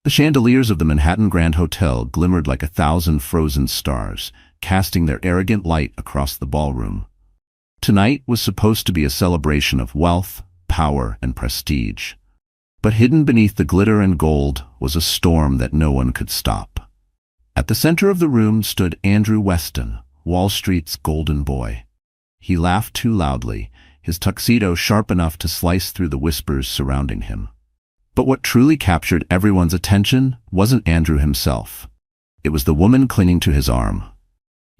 The chandeliers of the Manhattan Grand Hotel glimmered like 1,000 frozen stars, casting their arrogant light across the ballroom. Tonight was supposed to be a celebration of wealth, power, and prestige. But hidden beneath the glitter and gold was a storm that no one could stop. At the center of the room stood Andrew Weston, Wall Street's golden boy. He laughed too loudly, his tuxedo sharp enough to slice through the whispers surrounding him. But what truly captured everyone's attention wasn't Andrew himself. It was the woman clinging to his arm.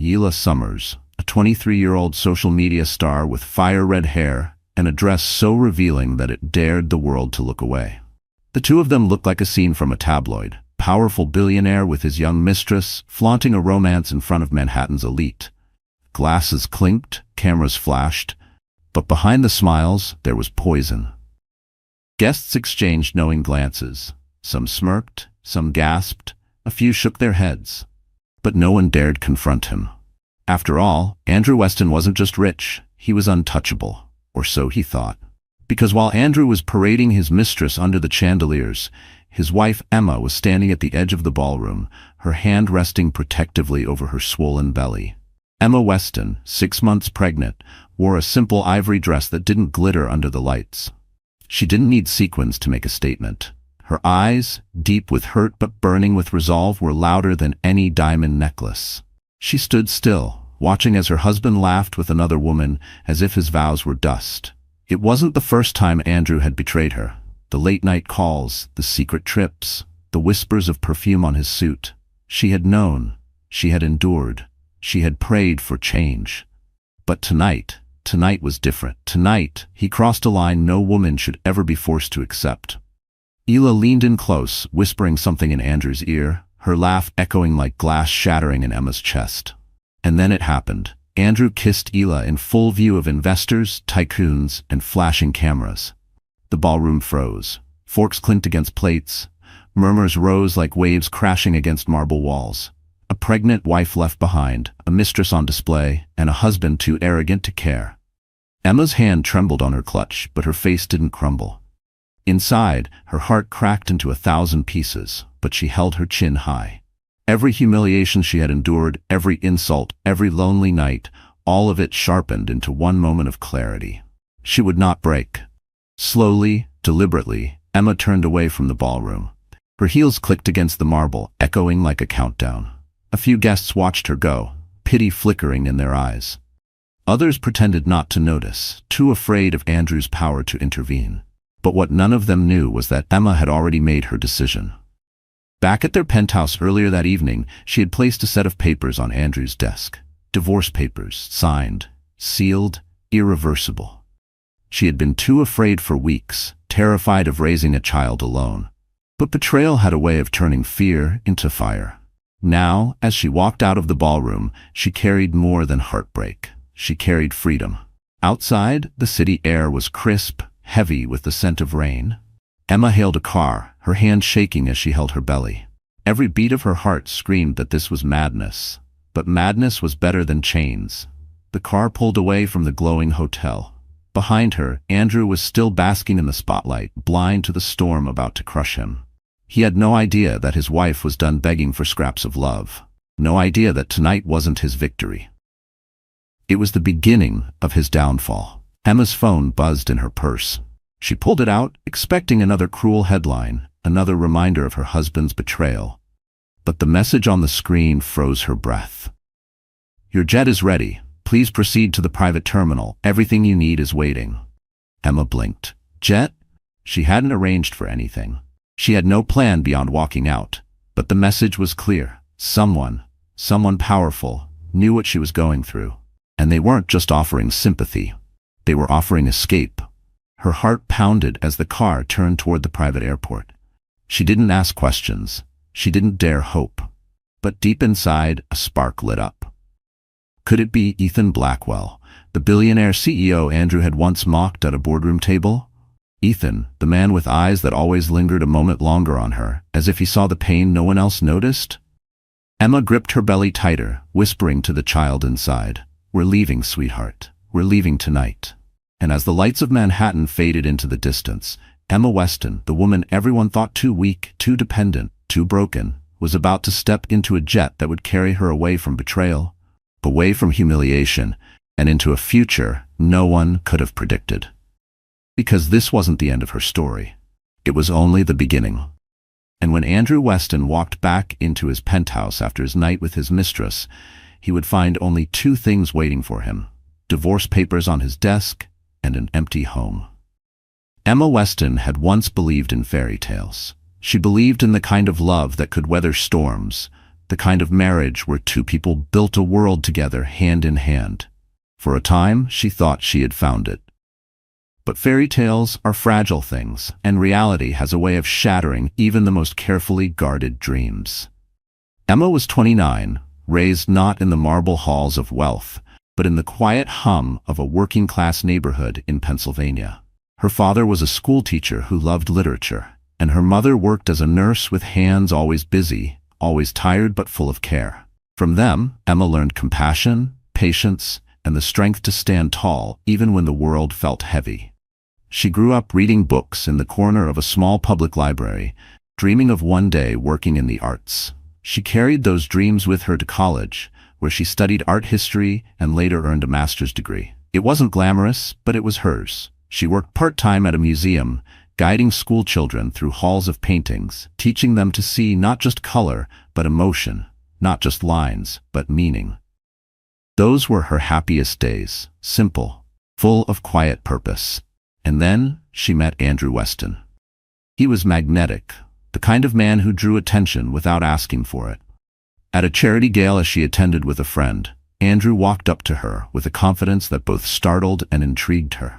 Hila Summers, a 23-year-old social media star with fire-red hair and a dress so revealing that it dared the world to look away. The two of them looked like a scene from a tabloid, powerful billionaire with his young mistress flaunting a romance in front of Manhattan's elite. Glasses clinked, cameras flashed, but behind the smiles there was poison. Guests exchanged knowing glances. Some smirked, some gasped, a few shook their heads. But no one dared confront him. After all, Andrew Weston wasn't just rich, he was untouchable, or so he thought. Because while Andrew was parading his mistress under the chandeliers, his wife Emma was standing at the edge of the ballroom, her hand resting protectively over her swollen belly. Emma Weston, 6 months pregnant, wore a simple ivory dress that didn't glitter under the lights. She didn't need sequins to make a statement. Her eyes, deep with hurt but burning with resolve, were louder than any diamond necklace. She stood still, watching as her husband laughed with another woman, as if his vows were dust. It wasn't the first time Andrew had betrayed her. The late-night calls, the secret trips, the whispers of perfume on his suit. She had known. She had endured. She had prayed for change. But tonight was different. Tonight, he crossed a line no woman should ever be forced to accept. Hila leaned in close, whispering something in Andrew's ear, her laugh echoing like glass shattering in Emma's chest. And then it happened. Andrew kissed Hila in full view of investors, tycoons, and flashing cameras. The ballroom froze. Forks clinked against plates. Murmurs rose like waves crashing against marble walls. A pregnant wife left behind, a mistress on display, and a husband too arrogant to care. Emma's hand trembled on her clutch, but her face didn't crumble. Inside, her heart cracked into 1,000 pieces, but she held her chin high. Every humiliation she had endured, every insult, every lonely night, all of it sharpened into one moment of clarity. She would not break. Slowly, deliberately, Emma turned away from the ballroom. Her heels clicked against the marble, echoing like a countdown. A few guests watched her go, pity flickering in their eyes. Others pretended not to notice, too afraid of Andrew's power to intervene. But what none of them knew was that Emma had already made her decision. Back at their penthouse earlier that evening, she had placed a set of papers on Andrew's desk. Divorce papers, signed, sealed, irreversible. She had been too afraid for weeks, terrified of raising a child alone. But betrayal had a way of turning fear into fire. Now, as she walked out of the ballroom, she carried more than heartbreak. She carried freedom. Outside, the city air was crisp, heavy with the scent of rain. Emma hailed a car, her hand shaking as she held her belly. Every beat of her heart screamed that this was madness. But madness was better than chains. The car pulled away from the glowing hotel. Behind her, Andrew was still basking in the spotlight, blind to the storm about to crush him. He had no idea that his wife was done begging for scraps of love. No idea that tonight wasn't his victory. It was the beginning of his downfall. Emma's phone buzzed in her purse. She pulled it out, expecting another cruel headline, another reminder of her husband's betrayal. But the message on the screen froze her breath. "Your jet is ready. Please proceed to the private terminal. Everything you need is waiting." Emma blinked. Jet? She hadn't arranged for anything. She had no plan beyond walking out. But the message was clear. Someone powerful, knew what she was going through. And they weren't just offering sympathy. They were offering escape. Her heart pounded as the car turned toward the private airport. She didn't ask questions. She didn't dare hope. But deep inside, a spark lit up. Could it be Ethan Blackwell, the billionaire CEO Andrew had once mocked at a boardroom table? Ethan, the man with eyes that always lingered a moment longer on her, as if he saw the pain no one else noticed? Emma gripped her belly tighter, whispering to the child inside, "We're leaving, sweetheart. We're leaving tonight." And as the lights of Manhattan faded into the distance, Emma Weston, the woman everyone thought too weak, too dependent, too broken, was about to step into a jet that would carry her away from betrayal, away from humiliation, and into a future no one could have predicted. Because this wasn't the end of her story. It was only the beginning. And when Andrew Weston walked back into his penthouse after his night with his mistress, he would find only two things waiting for him: divorce papers on his desk and an empty home. Emma Weston had once believed in fairy tales. She believed in the kind of love that could weather storms, the kind of marriage where two people built a world together hand in hand. For a time, she thought she had found it. But fairy tales are fragile things, and reality has a way of shattering even the most carefully guarded dreams. Emma was 29, raised not in the marble halls of wealth, but in the quiet hum of a working-class neighborhood in Pennsylvania. Her father was a schoolteacher who loved literature, and her mother worked as a nurse with hands always busy, always tired but full of care. From them, Emma learned compassion, patience, and the strength to stand tall even when the world felt heavy. She grew up reading books in the corner of a small public library, dreaming of one day working in the arts. She carried those dreams with her to college, where she studied art history and later earned a master's degree. It wasn't glamorous, but it was hers. She worked part-time at a museum, guiding school children through halls of paintings, teaching them to see not just color, but emotion, not just lines, but meaning. Those were her happiest days, simple, full of quiet purpose. And then she met Andrew Weston. He was magnetic, the kind of man who drew attention without asking for it. At a charity gala she attended with a friend, Andrew walked up to her with a confidence that both startled and intrigued her.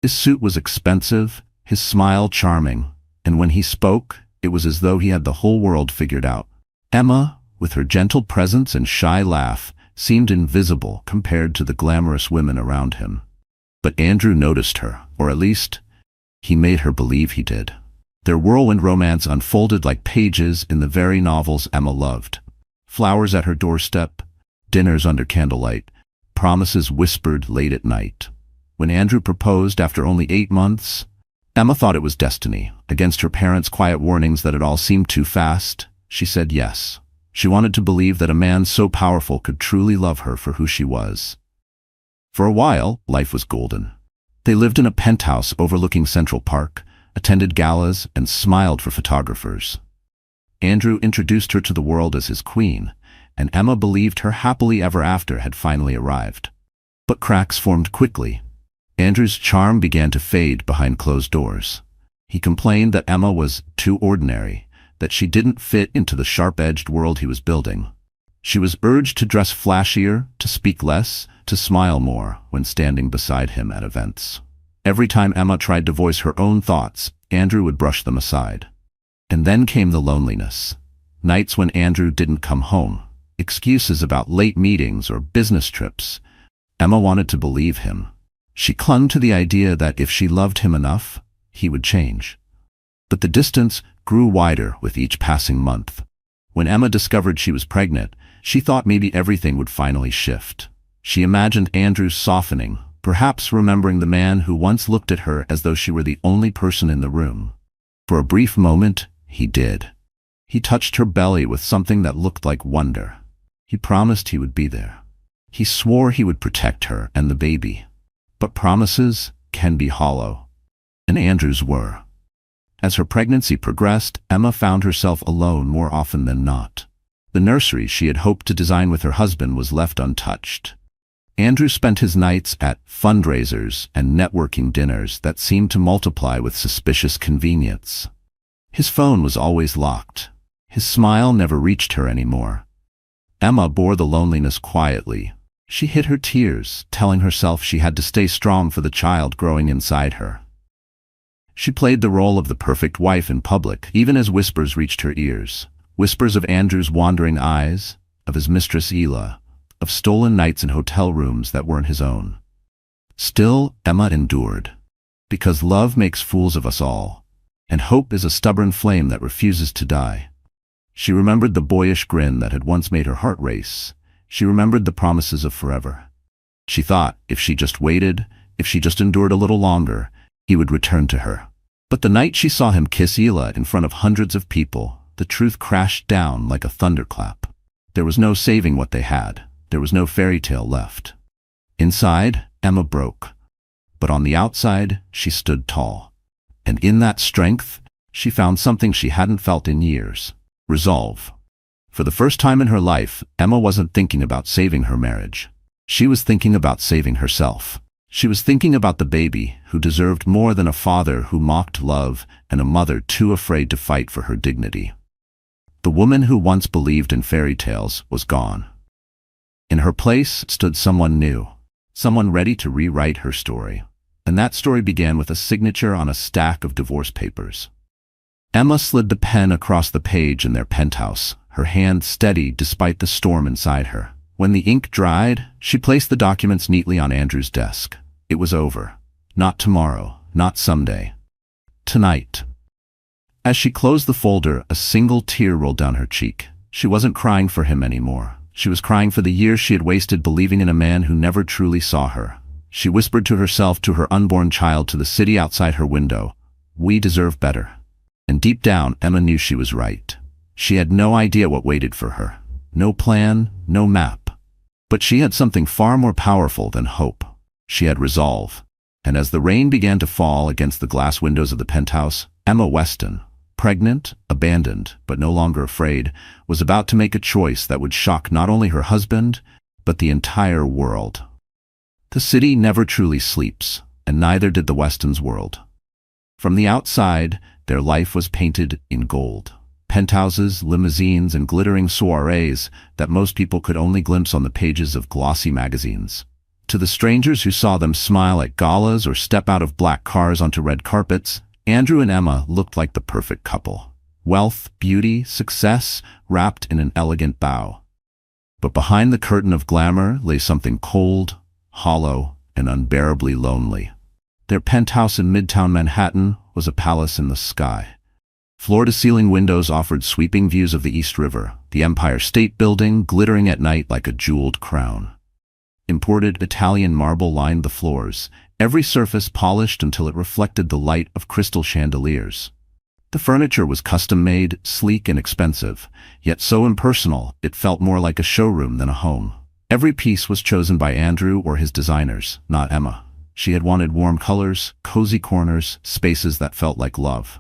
His suit was expensive, his smile charming, and when he spoke, it was as though he had the whole world figured out. Emma, with her gentle presence and shy laugh, seemed invisible compared to the glamorous women around him. But Andrew noticed her, or at least, he made her believe he did. Their whirlwind romance unfolded like pages in the very novels Emma loved. Flowers at her doorstep, dinners under candlelight, promises whispered late at night. When Andrew proposed after only 8 months, Emma thought it was destiny. Against her parents' quiet warnings that it all seemed too fast, she said yes. She wanted to believe that a man so powerful could truly love her for who she was. For a while, life was golden. They lived in a penthouse overlooking Central Park, attended galas, and smiled for photographers. Andrew introduced her to the world as his queen, and Emma believed her happily ever after had finally arrived. But cracks formed quickly. Andrew's charm began to fade behind closed doors. He complained that Emma was too ordinary, that she didn't fit into the sharp-edged world he was building. She was urged to dress flashier, to speak less, to smile more when standing beside him at events. Every time Emma tried to voice her own thoughts, Andrew would brush them aside. And then came the loneliness. Nights when Andrew didn't come home, excuses about late meetings or business trips. Emma wanted to believe him. She clung to the idea that if she loved him enough, he would change. But the distance grew wider with each passing month. When Emma discovered she was pregnant, she thought maybe everything would finally shift. She imagined Andrew softening, perhaps remembering the man who once looked at her as though she were the only person in the room. For a brief moment, he did. He touched her belly with something that looked like wonder. He promised he would be there. He swore he would protect her and the baby. But promises can be hollow. And Andrew's were. As her pregnancy progressed, Emma found herself alone more often than not. The nursery she had hoped to design with her husband was left untouched. Andrew spent his nights at fundraisers and networking dinners that seemed to multiply with suspicious convenience. His phone was always locked. His smile never reached her anymore. Emma bore the loneliness quietly. She hid her tears, telling herself she had to stay strong for the child growing inside her. She played the role of the perfect wife in public, even as whispers reached her ears. Whispers of Andrew's wandering eyes, of his mistress Ela, of stolen nights in hotel rooms that weren't his own. Still, Emma endured. Because love makes fools of us all, and hope is a stubborn flame that refuses to die. She remembered the boyish grin that had once made her heart race. She remembered the promises of forever. She thought, if she just waited, if she just endured a little longer, he would return to her. But the night she saw him kiss Ela in front of hundreds of people, the truth crashed down like a thunderclap. There was no saving what they had. There was no fairy tale left. Inside, Emma broke. But on the outside, she stood tall. And in that strength, she found something she hadn't felt in years: resolve. For the first time in her life, Emma wasn't thinking about saving her marriage. She was thinking about saving herself. She was thinking about the baby who deserved more than a father who mocked love and a mother too afraid to fight for her dignity. The woman who once believed in fairy tales was gone. In her place stood someone new, someone ready to rewrite her story. And that story began with a signature on a stack of divorce papers. Emma slid the pen across the page in their penthouse, her hand steady despite the storm inside her. When the ink dried, she placed the documents neatly on Andrew's desk. It was over. Not tomorrow, not someday. Tonight. As she closed the folder, a single tear rolled down her cheek. She wasn't crying for him anymore. She was crying for the years she had wasted believing in a man who never truly saw her. She whispered to herself, to her unborn child, to the city outside her window, "We deserve better." And deep down, Emma knew she was right. She had no idea what waited for her. No plan, no map. But she had something far more powerful than hope. She had resolve. And as the rain began to fall against the glass windows of the penthouse, Emma Weston, pregnant, abandoned, but no longer afraid, was about to make a choice that would shock not only her husband, but the entire world. The city never truly sleeps, and neither did the Weston's world. From the outside, their life was painted in gold. Penthouses, limousines, and glittering soirees that most people could only glimpse on the pages of glossy magazines. To the strangers who saw them smile at galas or step out of black cars onto red carpets, Andrew and Emma looked like the perfect couple. Wealth, beauty, success, wrapped in an elegant bow. But behind the curtain of glamour lay something cold, hollow, and unbearably lonely. Their penthouse in Midtown Manhattan was a palace in the sky. Floor-to-ceiling windows offered sweeping views of the East River, the Empire State Building glittering at night like a jeweled crown. Imported Italian marble lined the floors, every surface polished until it reflected the light of crystal chandeliers. The furniture was custom-made, sleek and expensive, yet so impersonal it felt more like a showroom than a home. Every piece was chosen by Andrew or his designers, not Emma. She had wanted warm colors, cozy corners, spaces that felt like love.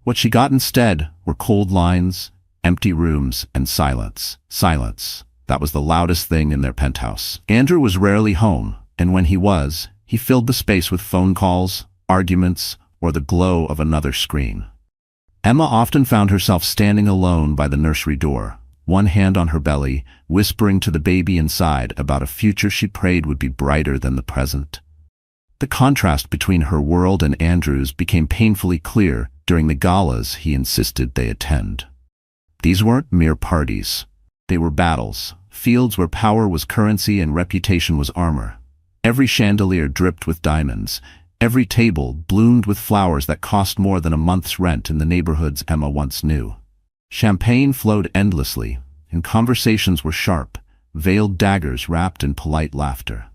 What she got instead were cold lines, empty rooms, and silence. Silence. That was the loudest thing in their penthouse. Andrew was rarely home, and when he was, he filled the space with phone calls, arguments, or the glow of another screen. Emma often found herself standing alone by the nursery door, one hand on her belly, whispering to the baby inside about a future she prayed would be brighter than the present. The contrast between her world and Andrew's became painfully clear during the galas he insisted they attend. These weren't mere parties. They were battles, fields where power was currency and reputation was armor. Every chandelier dripped with diamonds. Every table bloomed with flowers that cost more than a month's rent in the neighborhoods Emma once knew. Champagne flowed endlessly, and conversations were sharp, veiled daggers wrapped in polite laughter.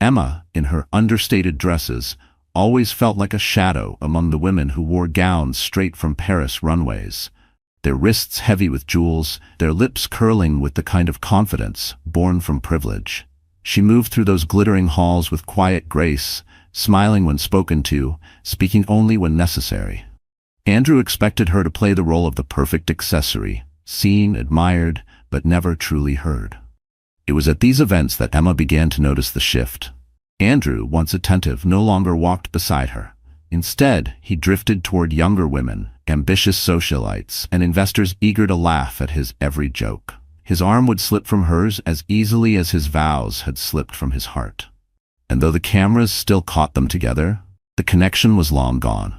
Emma, in her understated dresses, always felt like a shadow among the women who wore gowns straight from Paris runways, their wrists heavy with jewels, their lips curling with the kind of confidence born from privilege. She moved through those glittering halls with quiet grace, smiling when spoken to, speaking only when necessary. Andrew expected her to play the role of the perfect accessory, seen, admired, but never truly heard. It was at these events that Emma began to notice the shift. Andrew, once attentive, no longer walked beside her. Instead, he drifted toward younger women, ambitious socialites, and investors eager to laugh at his every joke. His arm would slip from hers as easily as his vows had slipped from his heart. And though the cameras still caught them together, the connection was long gone.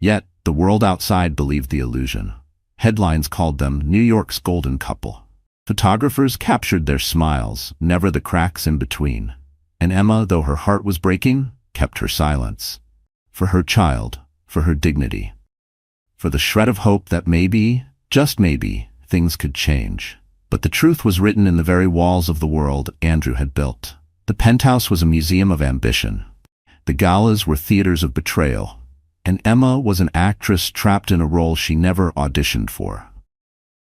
Yet, the world outside believed the illusion. Headlines called them New York's golden couple. Photographers captured their smiles, never the cracks in between. And Emma, though her heart was breaking, kept her silence. For her child, for her dignity. For the shred of hope that maybe, just maybe, things could change. But the truth was written in the very walls of the world Andrew had built. The penthouse was a museum of ambition. The galas were theaters of betrayal. And Emma was an actress trapped in a role she never auditioned for.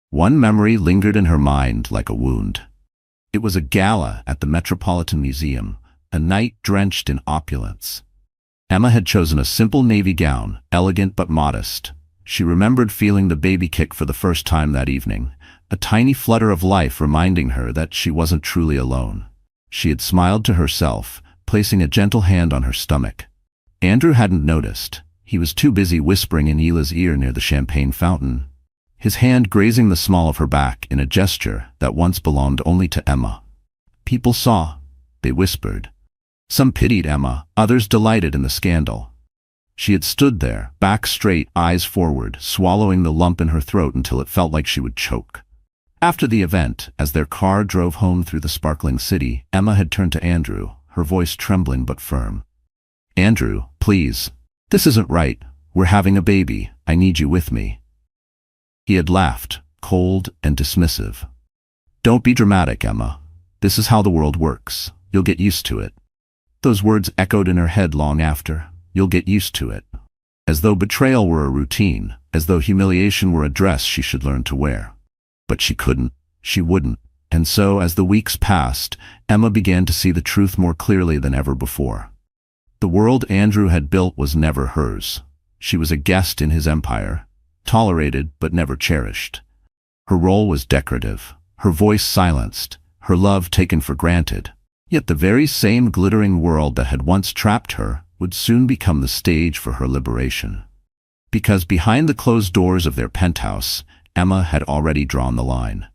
One memory lingered in her mind like a wound. It was a gala at the Metropolitan Museum, a night drenched in opulence. Emma had chosen a simple navy gown, elegant but modest. She remembered feeling the baby kick for the first time that evening, a tiny flutter of life reminding her that she wasn't truly alone. She had smiled to herself, placing a gentle hand on her stomach. Andrew hadn't noticed. He was too busy whispering in Hila's ear near the champagne fountain, his hand grazing the small of her back in a gesture that once belonged only to Emma. People saw. They whispered. Some pitied Emma, others delighted in the scandal. She had stood there, back straight, eyes forward, swallowing the lump in her throat until it felt like she would choke. After the event, as their car drove home through the sparkling city, Emma had turned to Andrew, her voice trembling but firm. "Andrew, please. This isn't right. We're having a baby. I need you with me." He had laughed, cold and dismissive. "Don't be dramatic, Emma. This is how the world works. You'll get used to it." Those words echoed in her head long after. "You'll get used to it." As though betrayal were a routine, as though humiliation were a dress she should learn to wear. But she couldn't, she wouldn't, and so as the weeks passed, Emma began to see the truth more clearly than ever before. The world Andrew had built was never hers. She was a guest in his empire, tolerated but never cherished. Her role was decorative, her voice silenced, her love taken for granted. Yet the very same glittering world that had once trapped her would soon become the stage for her liberation. Because behind the closed doors of their penthouse, Emma had already drawn the line.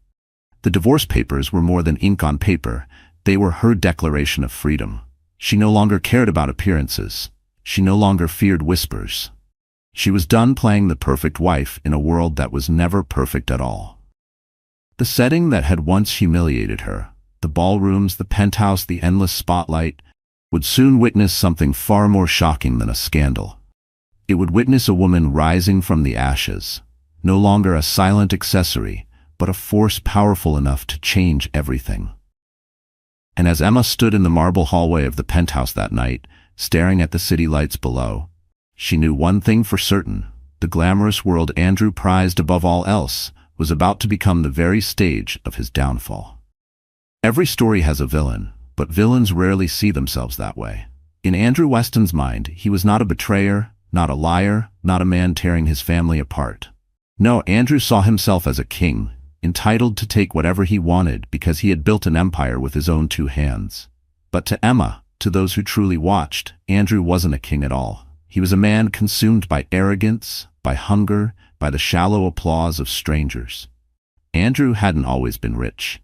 The divorce papers were more than ink on paper. They were her declaration of freedom. She no longer cared about appearances. She no longer feared whispers. She was done playing the perfect wife in a world that was never perfect at all. The setting that had once humiliated her, the ballrooms, the penthouse, the endless spotlight, would soon witness something far more shocking than a scandal. It would witness a woman rising from the ashes, no longer a silent accessory, but a force powerful enough to change everything. And as Emma stood in the marble hallway of the penthouse that night, staring at the city lights below, she knew one thing for certain: the glamorous world Andrew prized above all else was about to become the very stage of his downfall. Every story has a villain, but villains rarely see themselves that way. In Andrew Weston's mind, he was not a betrayer, not a liar, not a man tearing his family apart. No, Andrew saw himself as a king, entitled to take whatever he wanted because he had built an empire with his own two hands. But to Emma, to those who truly watched, Andrew wasn't a king at all. He was a man consumed by arrogance, by hunger, by the shallow applause of strangers. Andrew hadn't always been rich.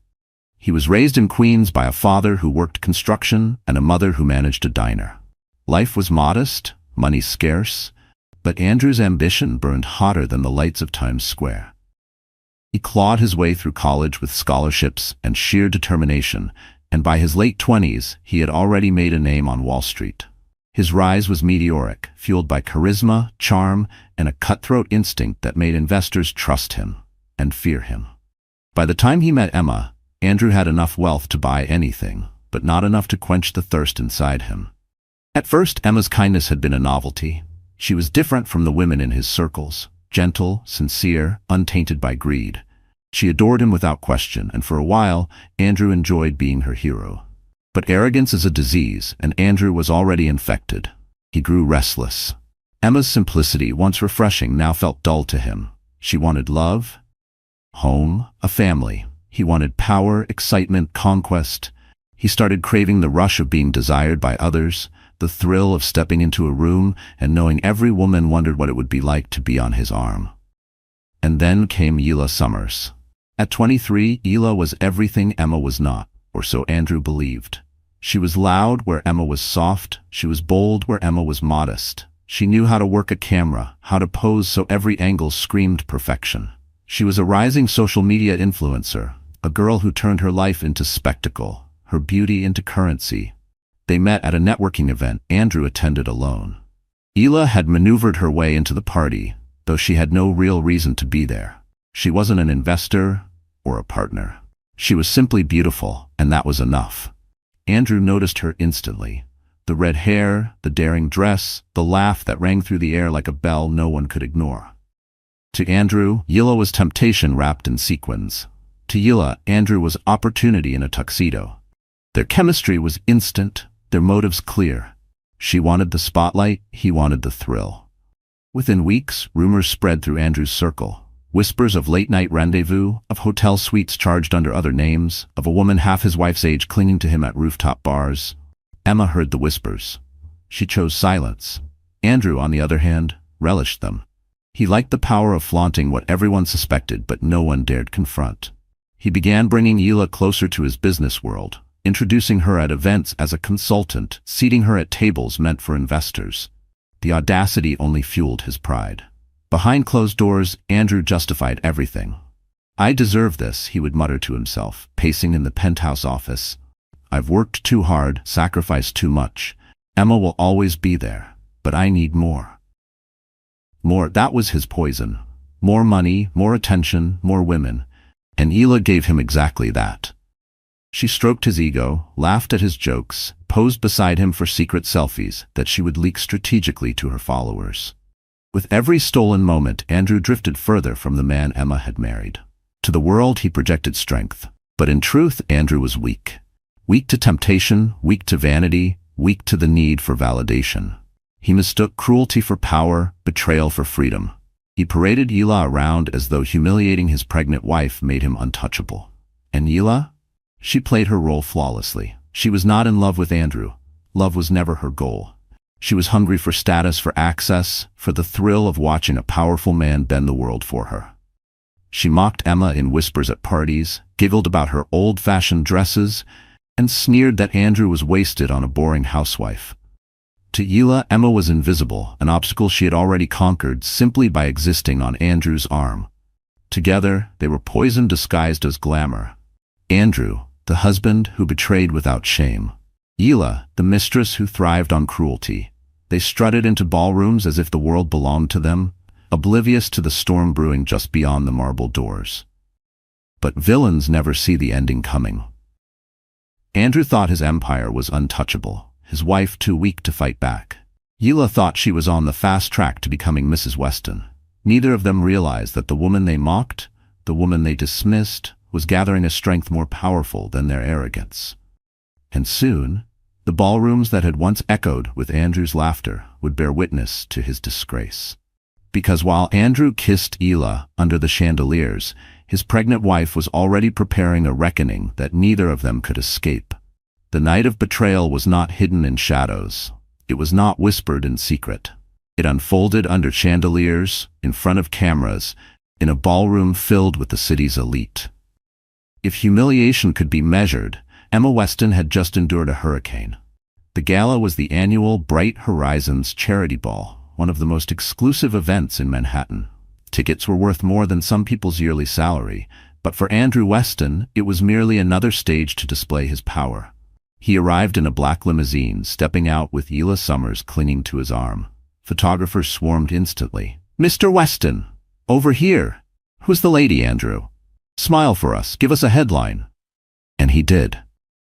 He was raised in Queens by a father who worked construction and a mother who managed a diner. Life was modest, money scarce, but Andrew's ambition burned hotter than the lights of Times Square. He clawed his way through college with scholarships and sheer determination, and by his late 20s, he had already made a name on Wall Street. His rise was meteoric, fueled by charisma, charm, and a cutthroat instinct that made investors trust him and fear him. By the time he met Emma, Andrew had enough wealth to buy anything, but not enough to quench the thirst inside him. At first, Emma's kindness had been a novelty. She was different from the women in his circles, gentle, sincere, untainted by greed. She adored him without question, and for a while, Andrew enjoyed being her hero. But arrogance is a disease, and Andrew was already infected. He grew restless. Emma's simplicity, once refreshing, now felt dull to him. She wanted love, home, a family. He wanted power, excitement, conquest. He started craving the rush of being desired by others, the thrill of stepping into a room and knowing every woman wondered what it would be like to be on his arm. And then came Hila Summers. At 23, Hila was everything Emma was not, or so Andrew believed. She was loud where Emma was soft. She was bold where Emma was modest. She knew how to work a camera, how to pose so every angle screamed perfection. She was a rising social media influencer, a girl who turned her life into spectacle, her beauty into currency. They met at a networking event Andrew attended alone. Hila had maneuvered her way into the party, though she had no real reason to be there. She wasn't an investor or a partner. She was simply beautiful, and that was enough. Andrew noticed her instantly. The red hair, the daring dress, the laugh that rang through the air like a bell no one could ignore. To Andrew, Yila was temptation wrapped in sequins. To Yila, Andrew was opportunity in a tuxedo. Their chemistry was instant, their motives clear. She wanted the spotlight, he wanted the thrill. Within weeks, rumors spread through Andrew's circle. Whispers of late-night rendezvous, of hotel suites charged under other names, of a woman half his wife's age clinging to him at rooftop bars. Emma heard the whispers. She chose silence. Andrew, on the other hand, relished them. He liked the power of flaunting what everyone suspected but no one dared confront. He began bringing Yila closer to his business world, introducing her at events as a consultant, seating her at tables meant for investors. The audacity only fueled his pride. Behind closed doors, Andrew justified everything. "I deserve this," he would mutter to himself, pacing in the penthouse office. "I've worked too hard, sacrificed too much. Emma will always be there, but I need more." More, that was his poison. More money, more attention, more women. And Yila gave him exactly that. She stroked his ego, laughed at his jokes, posed beside him for secret selfies that she would leak strategically to her followers. With every stolen moment, Andrew drifted further from the man Emma had married. To the world he projected strength, but in truth Andrew was weak. Weak to temptation, weak to vanity, weak to the need for validation. He mistook cruelty for power, betrayal for freedom. He paraded Yila around as though humiliating his pregnant wife made him untouchable. And Yila? She played her role flawlessly. She was not in love with Andrew. Love was never her goal. She was hungry for status, for access, for the thrill of watching a powerful man bend the world for her. She mocked Emma in whispers at parties, giggled about her old-fashioned dresses, and sneered that Andrew was wasted on a boring housewife. To Yila, Emma was invisible, an obstacle she had already conquered simply by existing on Andrew's arm. Together, they were poison disguised as glamour. Andrew, the husband who betrayed without shame. Yila, the mistress who thrived on cruelty. They strutted into ballrooms as if the world belonged to them, oblivious to the storm brewing just beyond the marble doors. But villains never see the ending coming. Andrew thought his empire was untouchable, his wife too weak to fight back. Yila thought she was on the fast track to becoming Mrs. Weston. Neither of them realized that the woman they mocked, the woman they dismissed, was gathering a strength more powerful than their arrogance. And soon, the ballrooms that had once echoed with Andrew's laughter would bear witness to his disgrace. Because while Andrew kissed Yila under the chandeliers, his pregnant wife was already preparing a reckoning that neither of them could escape. The night of betrayal was not hidden in shadows. It was not whispered in secret. It unfolded under chandeliers, in front of cameras, in a ballroom filled with the city's elite. If humiliation could be measured, Emma Weston had just endured a hurricane. The gala was the annual Bright Horizons charity ball, one of the most exclusive events in Manhattan. Tickets were worth more than some people's yearly salary, but for Andrew Weston, it was merely another stage to display his power. He arrived in a black limousine, stepping out with Yila Summers clinging to his arm. Photographers swarmed instantly. "Mr. Weston! Over here! Who's the lady, Andrew? Smile for us, give us a headline." And he did.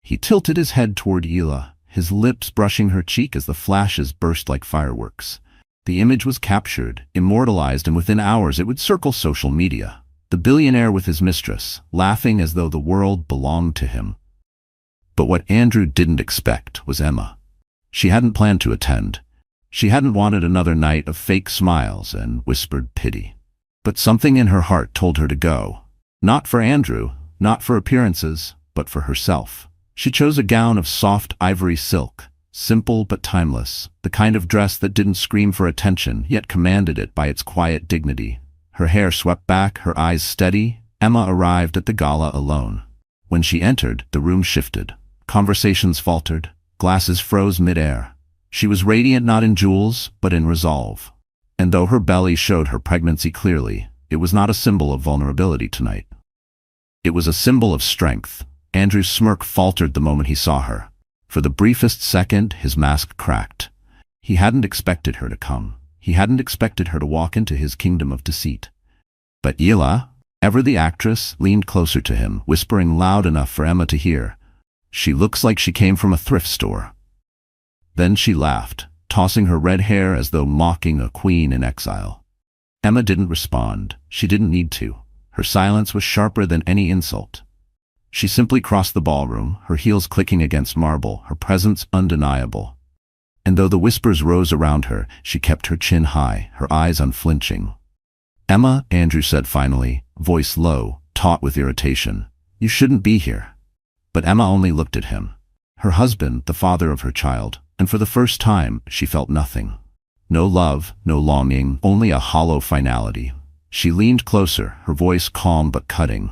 He tilted his head toward Yila, his lips brushing her cheek as the flashes burst like fireworks. The image was captured, immortalized, and within hours it would circle social media. The billionaire with his mistress, laughing as though the world belonged to him. But what Andrew didn't expect was Emma. She hadn't planned to attend. She hadn't wanted another night of fake smiles and whispered pity. But something in her heart told her to go. Not for Andrew, not for appearances, but for herself. She chose a gown of soft ivory silk, simple but timeless, the kind of dress that didn't scream for attention, yet commanded it by its quiet dignity. Her hair swept back, her eyes steady, Emma arrived at the gala alone. When she entered, the room shifted. Conversations faltered, glasses froze mid-air. She was radiant not in jewels, but in resolve. And though her belly showed her pregnancy clearly, it was not a symbol of vulnerability tonight. It was a symbol of strength. Andrew's smirk faltered the moment he saw her. For the briefest second, his mask cracked. He hadn't expected her to come. He hadn't expected her to walk into his kingdom of deceit. But Yila, ever the actress, leaned closer to him, whispering loud enough for Emma to hear. "She looks like she came from a thrift store." Then she laughed, tossing her red hair as though mocking a queen in exile. Emma didn't respond. She didn't need to. Her silence was sharper than any insult. She simply crossed the ballroom, her heels clicking against marble, her presence undeniable. And though the whispers rose around her, she kept her chin high, her eyes unflinching. "Emma," Andrew said finally, voice low, taut with irritation, "you shouldn't be here." But Emma only looked at him. Her husband, the father of her child, and for the first time, she felt nothing. No love, no longing, only a hollow finality. She leaned closer, her voice calm but cutting.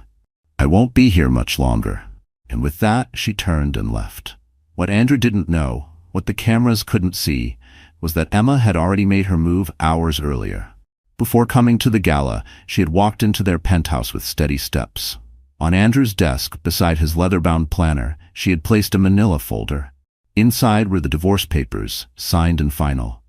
"I won't be here much longer." And with that, she turned and left. What Andrew didn't know, what the cameras couldn't see, was that Emma had already made her move hours earlier. Before coming to the gala, she had walked into their penthouse with steady steps. On Andrew's desk, beside his leather-bound planner, she had placed a manila folder. Inside were the divorce papers, signed and final.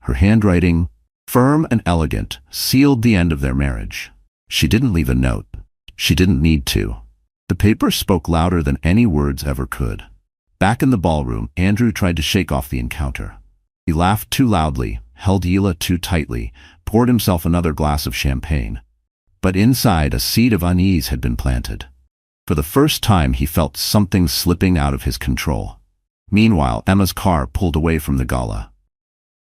Her handwriting, firm and elegant, sealed the end of their marriage. She didn't leave a note. She didn't need to. The papers spoke louder than any words ever could. Back in the ballroom, Andrew tried to shake off the encounter. He laughed too loudly, held Yila too tightly, poured himself another glass of champagne. But inside, a seed of unease had been planted. For the first time, he felt something slipping out of his control. Meanwhile, Emma's car pulled away from the gala.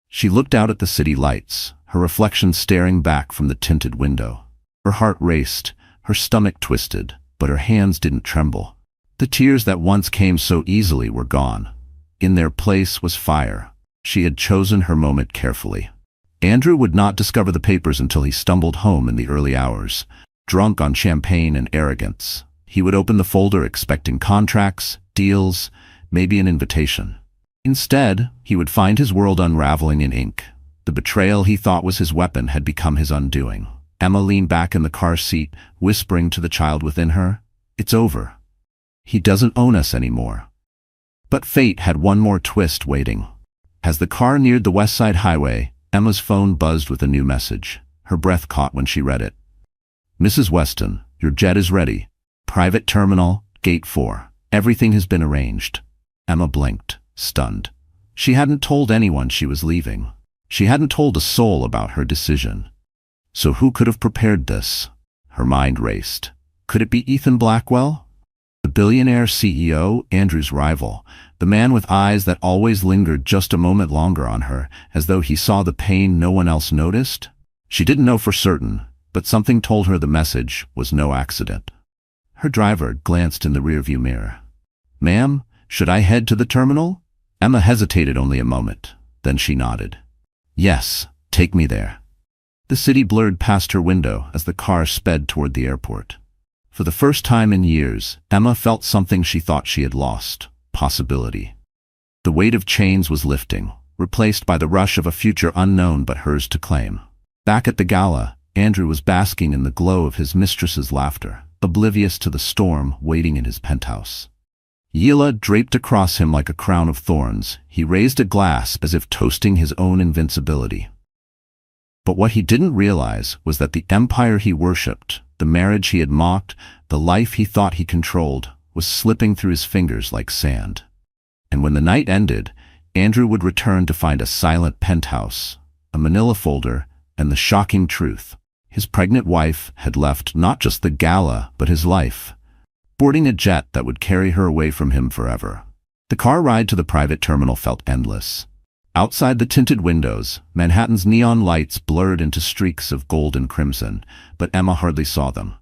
She looked out at the city lights, her reflection staring back from the tinted window. Her heart raced, her stomach twisted, but her hands didn't tremble. The tears that once came so easily were gone. In their place was fire. She had chosen her moment carefully. Andrew would not discover the papers until he stumbled home in the early hours, drunk on champagne and arrogance. He would open the folder expecting contracts, deals, maybe an invitation. Instead, he would find his world unraveling in ink. The betrayal he thought was his weapon had become his undoing. Emma leaned back in the car seat, whispering to the child within her, "It's over. He doesn't own us anymore." But fate had one more twist waiting. As the car neared the West Side Highway, Emma's phone buzzed with a new message. Her breath caught when she read it. "Mrs. Weston, your jet is ready. Private terminal, gate 4. Everything has been arranged." Emma blinked, stunned. She hadn't told anyone she was leaving. She hadn't told a soul about her decision. So who could have prepared this? Her mind raced. Could it be Ethan Blackwell? The billionaire CEO, Andrew's rival, the man with eyes that always lingered just a moment longer on her, as though he saw the pain no one else noticed? She didn't know for certain, but something told her the message was no accident. Her driver glanced in the rearview mirror. "Ma'am, should I head to the terminal?" Emma hesitated only a moment. Then she nodded. "Yes, take me there." The city blurred past her window as the car sped toward the airport. For the first time in years, Emma felt something she thought she had lost: possibility. The weight of chains was lifting, replaced by the rush of a future unknown but hers to claim. Back at the gala, Andrew was basking in the glow of his mistress's laughter, oblivious to the storm waiting in his penthouse. Yila draped across him like a crown of thorns. He raised a glass as if toasting his own invincibility. But what he didn't realize was that the empire he worshipped, the marriage he had mocked, the life he thought he controlled, was slipping through his fingers like sand. And when the night ended, Andrew would return to find a silent penthouse, a manila folder, and the shocking truth. His pregnant wife had left not just the gala, but his life, boarding a jet that would carry her away from him forever. The car ride to the private terminal felt endless. Outside the tinted windows, Manhattan's neon lights blurred into streaks of gold and crimson, but Emma hardly saw them.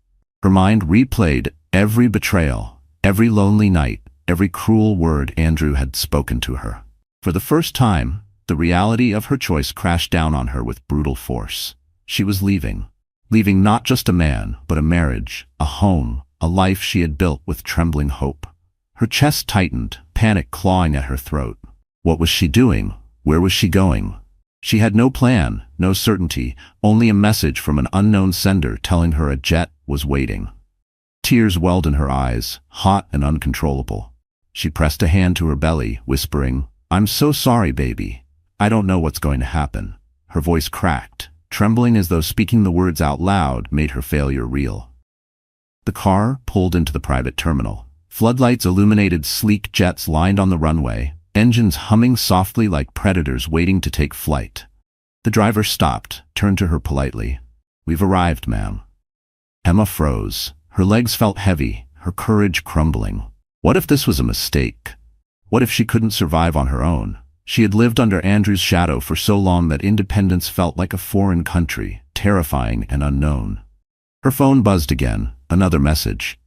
Her mind replayed every betrayal, every lonely night, every cruel word Andrew had spoken to her. For the first time, the reality of her choice crashed down on her with brutal force. She was leaving. Leaving not just a man, but a marriage, a home, a life she had built with trembling hope. Her chest tightened, panic clawing at her throat. What was she doing? Where was she going? She had no plan, no certainty, only a message from an unknown sender telling her a jet was waiting. Tears welled in her eyes, hot and uncontrollable. She pressed a hand to her belly, whispering, "I'm so sorry, baby. I don't know what's going to happen." Her voice cracked, trembling as though speaking the words out loud made her failure real. The car pulled into the private terminal. Floodlights illuminated sleek jets lined on the runway, engines humming softly like predators waiting to take flight. The driver stopped, turned to her politely. "We've arrived, ma'am." Emma froze. Her legs felt heavy, her courage crumbling. What if this was a mistake? What if she couldn't survive on her own? She had lived under Andrew's shadow for so long that independence felt like a foreign country, terrifying and unknown. Her phone buzzed again, another message.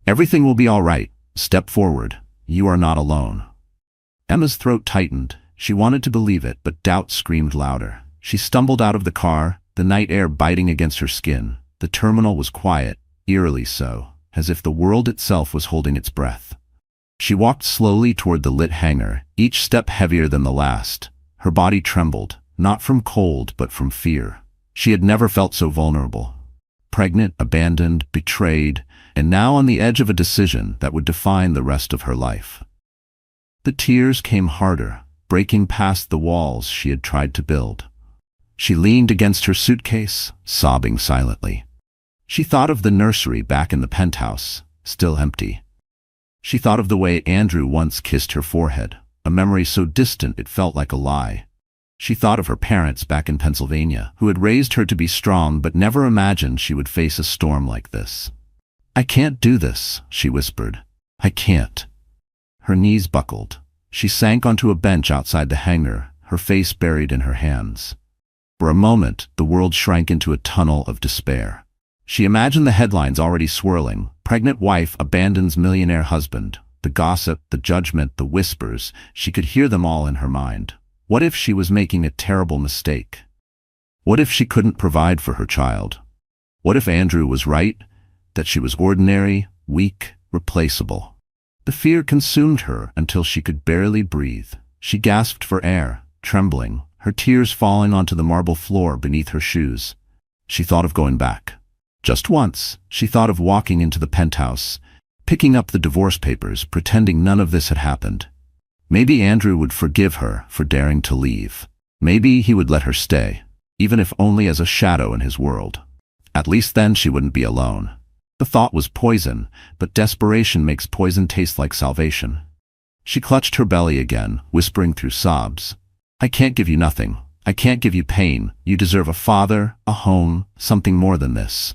"Everything will be all right. Step forward. You are not alone." Emma's throat tightened. She wanted to believe it, but doubt screamed louder. She stumbled out of the car, the night air biting against her skin. The terminal was quiet, eerily so, as if the world itself was holding its breath. She walked slowly toward the lit hangar, each step heavier than the last. Her body trembled, not from cold but from fear. She had never felt so vulnerable. Pregnant, abandoned, betrayed, and now on the edge of a decision that would define the rest of her life. The tears came harder, breaking past the walls she had tried to build. She leaned against her suitcase, sobbing silently. She thought of the nursery back in the penthouse, still empty. She thought of the way Andrew once kissed her forehead, a memory so distant it felt like a lie. She thought of her parents back in Pennsylvania, who had raised her to be strong but never imagined she would face a storm like this. "I can't do this," she whispered. "I can't." Her knees buckled. She sank onto a bench outside the hangar, her face buried in her hands. For a moment, the world shrank into a tunnel of despair. She imagined the headlines already swirling. Pregnant wife abandons millionaire husband. The gossip, the judgment, the whispers, she could hear them all in her mind. What if she was making a terrible mistake? What if she couldn't provide for her child? What if Andrew was right, that she was ordinary, weak, replaceable? The fear consumed her until she could barely breathe. She gasped for air, trembling, her tears falling onto the marble floor beneath her shoes. She thought of going back. Just once, she thought of walking into the penthouse, picking up the divorce papers, pretending none of this had happened. Maybe Andrew would forgive her for daring to leave. Maybe he would let her stay, even if only as a shadow in his world. At least then she wouldn't be alone. The thought was poison, but desperation makes poison taste like salvation. She clutched her belly again, whispering through sobs. "I can't give you nothing. I can't give you pain. You deserve a father, a home, something more than this."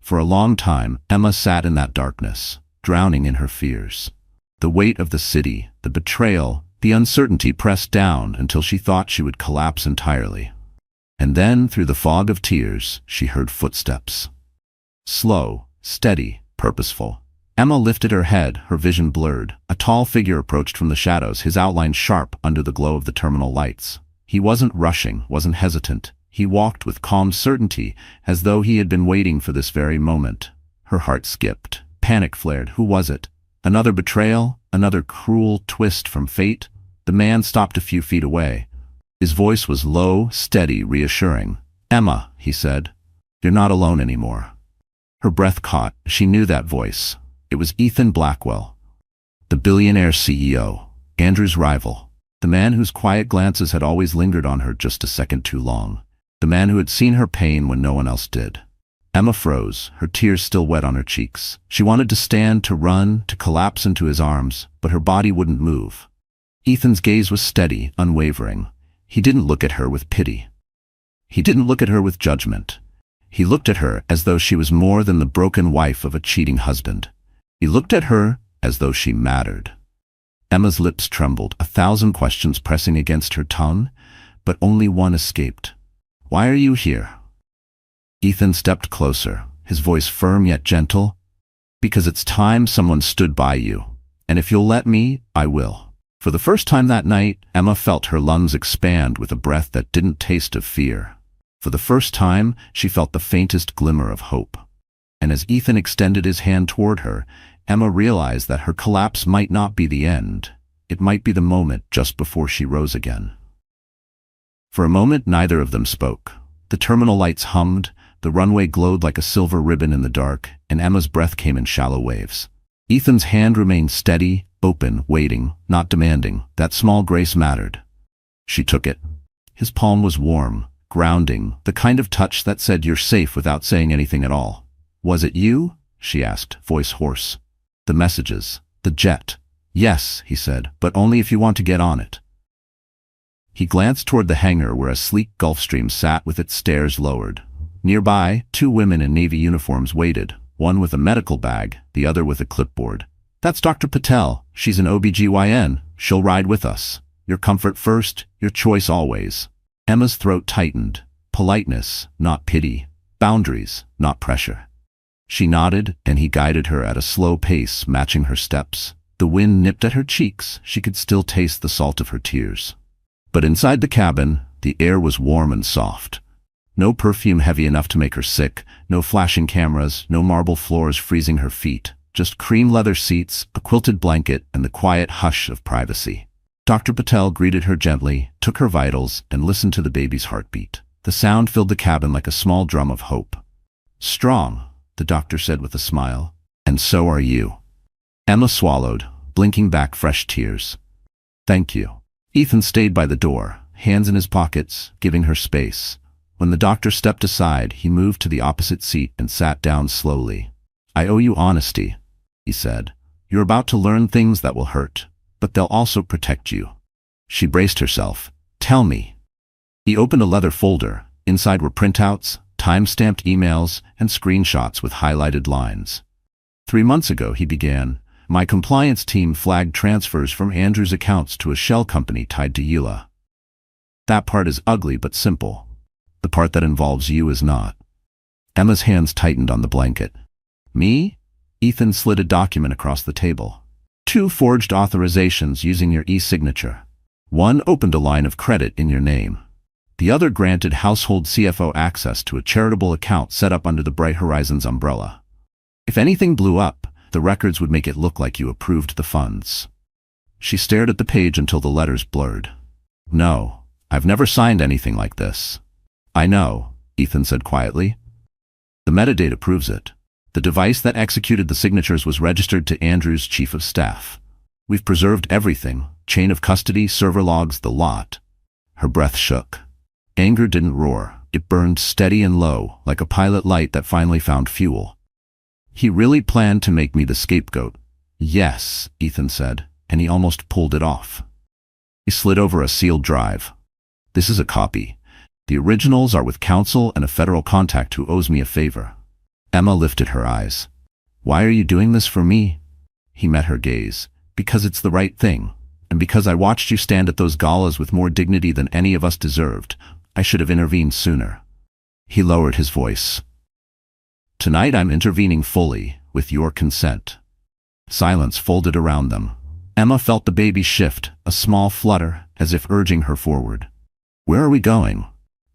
For a long time, Emma sat in that darkness, drowning in her fears. The weight of the city, the betrayal, the uncertainty pressed down until she thought she would collapse entirely. And then, through the fog of tears, she heard footsteps. Slow, steady, purposeful. Emma lifted her head, her vision blurred. A tall figure approached from the shadows, his outline sharp under the glow of the terminal lights. He wasn't rushing, wasn't hesitant. He walked with calm certainty, as though he had been waiting for this very moment. Her heart skipped. Panic flared. Who was it? Another betrayal? Another cruel twist from fate? The man stopped a few feet away. His voice was low, steady, reassuring. "Emma," he said, "you're not alone anymore." Her breath caught. She knew that voice. It was Ethan Blackwell, the billionaire CEO, Andrew's rival, the man whose quiet glances had always lingered on her just a second too long. The man who had seen her pain when no one else did. Emma froze, her tears still wet on her cheeks. She wanted to stand, to run, to collapse into his arms, but her body wouldn't move. Ethan's gaze was steady, unwavering. He didn't look at her with pity. He didn't look at her with judgment. He looked at her as though she was more than the broken wife of a cheating husband. He looked at her as though she mattered. Emma's lips trembled, 1,000 questions pressing against her tongue, but only one escaped. "Why are you here?" Ethan stepped closer, his voice firm yet gentle. "Because it's time someone stood by you. And if you'll let me, I will." For the first time that night, Emma felt her lungs expand with a breath that didn't taste of fear. For the first time, she felt the faintest glimmer of hope. And as Ethan extended his hand toward her, Emma realized that her collapse might not be the end. It might be the moment just before she rose again. For a moment, neither of them spoke. The terminal lights hummed, the runway glowed like a silver ribbon in the dark, and Emma's breath came in shallow waves. Ethan's hand remained steady, open, waiting, not demanding. That small grace mattered. She took it. His palm was warm, grounding, the kind of touch that said you're safe without saying anything at all. "Was it you?" she asked, voice hoarse. "The messages, the jet, Yes, he said, but only if you want to get on it. He glanced toward the hangar where a sleek Gulfstream sat with its stairs lowered. Nearby, 2 women in Navy uniforms waited, one with a medical bag, the other with a clipboard. That's Dr. Patel. She's an OBGYN. She'll ride with us. Your comfort first, your choice always. Emma's throat tightened. Politeness, not pity. Boundaries, not pressure. She nodded, and he guided her at a slow pace, matching her steps. The wind nipped at her cheeks. She could still taste the salt of her tears. But inside the cabin, the air was warm and soft. No perfume heavy enough to make her sick, no flashing cameras, no marble floors freezing her feet. Just cream leather seats, a quilted blanket, and the quiet hush of privacy. Dr. Patel greeted her gently, took her vitals, and listened to the baby's heartbeat. The sound filled the cabin like a small drum of hope. Strong, the doctor said with a smile. And so are you. Emma swallowed, blinking back fresh tears. Thank you. Ethan stayed by the door, hands in his pockets, giving her space. When the doctor stepped aside, he moved to the opposite seat and sat down slowly. I owe you honesty, he said. You're about to learn things that will hurt, but they'll also protect you. She braced herself. Tell me. He opened a leather folder. Inside were printouts, time-stamped emails, and screenshots with highlighted lines. 3 months ago, he began, my compliance team flagged transfers from Andrew's accounts to a shell company tied to Yila. That part is ugly but simple. The part that involves you is not. Emma's hands tightened on the blanket. Me? Ethan slid a document across the table. 2 forged authorizations using your e-signature. One opened a line of credit in your name. The other granted household CFO access to a charitable account set up under the Bright Horizons umbrella. If anything blew up, the records would make it look like you approved the funds. She stared at the page until the letters blurred. No, I've never signed anything like this. I know, Ethan said quietly. The metadata proves it. The device that executed the signatures was registered to Andrew's chief of staff. We've preserved everything, chain of custody, server logs, the lot. Her breath shook. Anger didn't roar. It burned steady and low, like a pilot light that finally found fuel. He really planned to make me the scapegoat. Yes, Ethan said, and he almost pulled it off. He slid over a sealed drive. This is a copy. The originals are with counsel and a federal contact who owes me a favor. Emma lifted her eyes. Why are you doing this for me? He met her gaze. Because it's the right thing. And because I watched you stand at those galas with more dignity than any of us deserved, I should have intervened sooner. He lowered his voice. Tonight I'm intervening fully, with your consent. Silence folded around them. Emma felt the baby shift, a small flutter, as if urging her forward. Where are we going?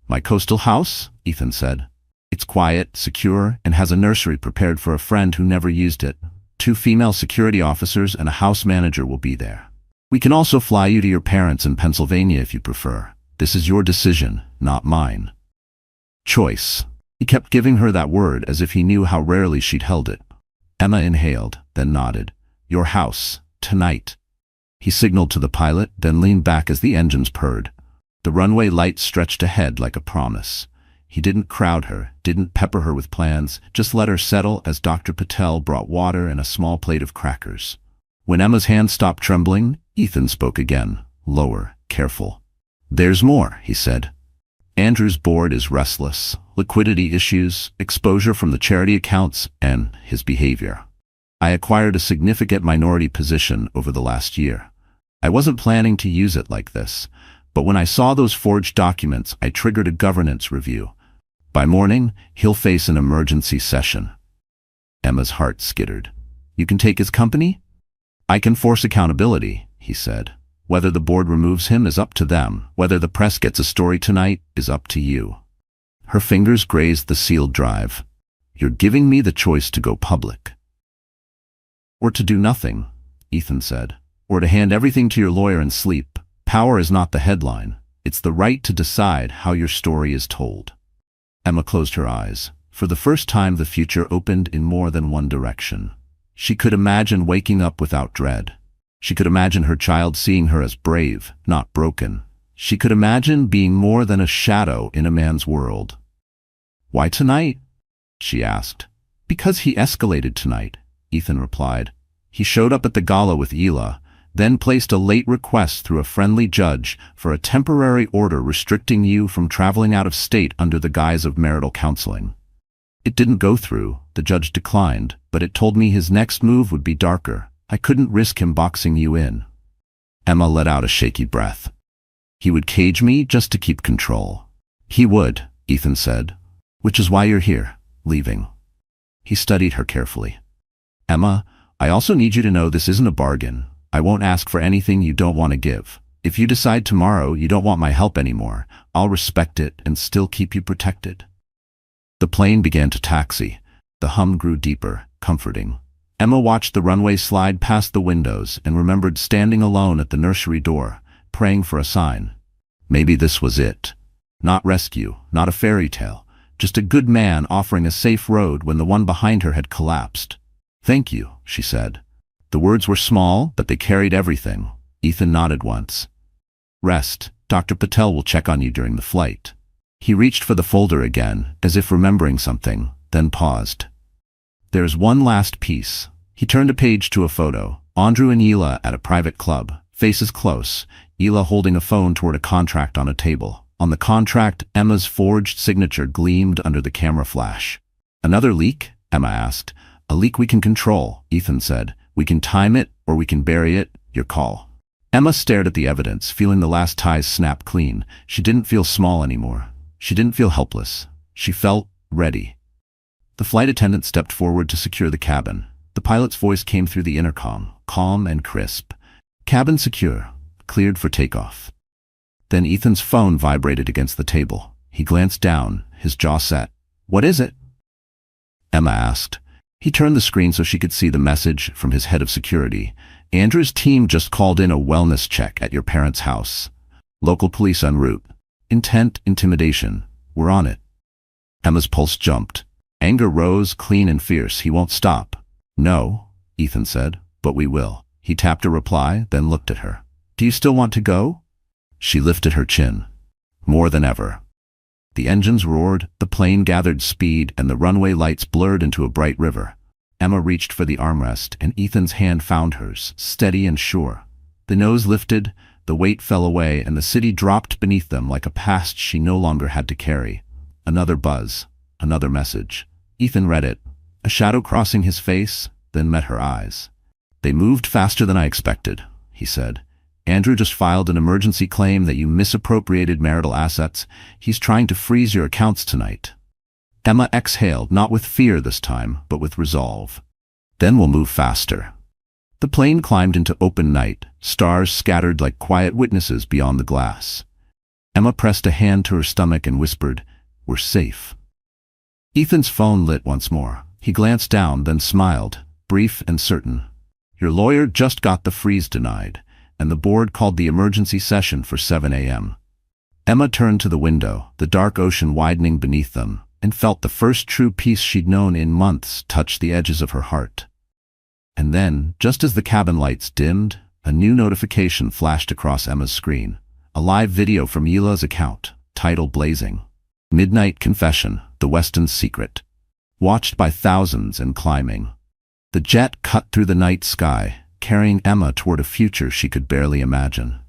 My coastal house, Ethan said. It's quiet, secure, and has a nursery prepared for a friend who never used it. 2 female security officers and a house manager will be there. We can also fly you to your parents in Pennsylvania if you prefer. This is your decision, not mine. Choice. He kept giving her that word as if he knew how rarely she'd held it. Emma inhaled, then nodded. Your house, tonight. He signaled to the pilot, then leaned back as the engines purred. The runway light stretched ahead like a promise. He didn't crowd her, didn't pepper her with plans, just let her settle as Dr. Patel brought water and a small plate of crackers. When Emma's hand stopped trembling, Ethan spoke again, lower, careful. There's more, he said. Andrew's board is restless, liquidity issues, exposure from the charity accounts, and his behavior. I acquired a significant minority position over the last year. I wasn't planning to use it like this, but when I saw those forged documents, I triggered a governance review. By morning, he'll face an emergency session. Emma's heart skittered. You can take his company? I can force accountability, he said. Whether the board removes him is up to them. Whether the press gets a story tonight is up to you. Her fingers grazed the sealed drive. You're giving me the choice to go public. Or to do nothing, Ethan said. Or to hand everything to your lawyer and sleep. Power is not the headline. It's the right to decide how your story is told. Emma closed her eyes. For the first time, the future opened in more than one direction. She could imagine waking up without dread. She could imagine her child seeing her as brave, not broken. She could imagine being more than a shadow in a man's world. Why tonight? She asked. Because he escalated tonight, Ethan replied. He showed up at the gala with Ela, then placed a late request through a friendly judge for a temporary order restricting you from traveling out of state under the guise of marital counseling. It didn't go through, the judge declined, but it told me his next move would be darker. I couldn't risk him boxing you in. Emma let out a shaky breath. He would cage me just to keep control. He would, Ethan said. Which is why you're here, leaving. He studied her carefully. Emma, I also need you to know this isn't a bargain. I won't ask for anything you don't want to give. If you decide tomorrow you don't want my help anymore, I'll respect it and still keep you protected. The plane began to taxi. The hum grew deeper, comforting. Emma watched the runway slide past the windows and remembered standing alone at the nursery door, praying for a sign. Maybe this was it. Not rescue, not a fairy tale, just a good man offering a safe road when the one behind her had collapsed. Thank you, she said. The words were small, but they carried everything. Ethan nodded once. Rest. Dr. Patel will check on you during the flight. He reached for the folder again, as if remembering something, then paused. There's one last piece. He turned a page to a photo. Andrew and Hila at a private club, faces close, Hila holding a phone toward a contract on a table. On the contract, Emma's forged signature gleamed under the camera flash. Another leak? Emma asked. A leak we can control, Ethan said. We can time it, or we can bury it. Your call. Emma stared at the evidence, feeling the last ties snap clean. She didn't feel small anymore. She didn't feel helpless. She felt ready. The flight attendant stepped forward to secure the cabin. The pilot's voice came through the intercom, calm and crisp. Cabin secure. Cleared for takeoff. Then Ethan's phone vibrated against the table. He glanced down, his jaw set. What is it? Emma asked. He turned the screen so she could see the message from his head of security. Andrew's team just called in a wellness check at your parents' house. Local police en route. Intent, intimidation. We're on it. Emma's pulse jumped. Anger rose, clean and fierce. He won't stop. No, Ethan said, but we will. He tapped a reply, then looked at her. Do you still want to go? She lifted her chin. More than ever. The engines roared, the plane gathered speed, and the runway lights blurred into a bright river. Emma reached for the armrest, and Ethan's hand found hers, steady and sure. The nose lifted, the weight fell away, and the city dropped beneath them like a past she no longer had to carry. Another buzz, another message. Ethan read it, a shadow crossing his face, then met her eyes. They moved faster than I expected, he said. Andrew just filed an emergency claim that you misappropriated marital assets. He's trying to freeze your accounts tonight. Emma exhaled, not with fear this time, but with resolve. Then we'll move faster. The plane climbed into open night, stars scattered like quiet witnesses beyond the glass. Emma pressed a hand to her stomach and whispered, We're safe. Ethan's phone lit once more. He glanced down, then smiled, brief and certain. Your lawyer just got the freeze denied, and the board called the emergency session for 7 a.m. Emma turned to the window, the dark ocean widening beneath them, and felt the first true peace she'd known in months touch the edges of her heart. And then, just as the cabin lights dimmed, a new notification flashed across Emma's screen. A live video from Hila's account, title blazing. Midnight Confession, the Weston's Secret. Watched by thousands and climbing. The jet cut through the night sky, carrying Emma toward a future she could barely imagine.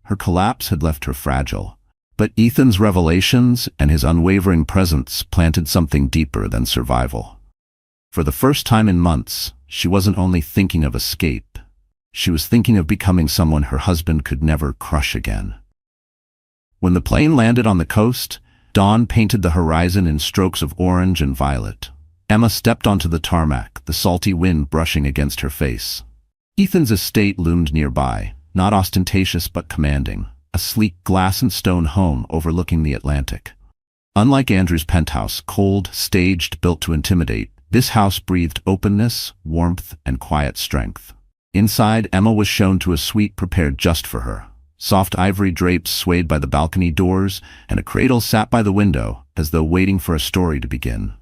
Her collapse had left her fragile, but Ethan's revelations and his unwavering presence planted something deeper than survival. For the first time in months, she wasn't only thinking of escape, she was thinking of becoming someone her husband could never crush again. When the plane landed on the coast, dawn painted the horizon in strokes of orange and violet. Emma stepped onto the tarmac, the salty wind brushing against her face. Ethan's estate loomed nearby, not ostentatious but commanding, a sleek glass and stone home overlooking the Atlantic. Unlike Andrew's penthouse, cold, staged, built to intimidate, this house breathed openness, warmth, and quiet strength. Inside, Emma was shown to a suite prepared just for her. Soft ivory drapes swayed by the balcony doors, and a cradle sat by the window, as though waiting for a story to begin.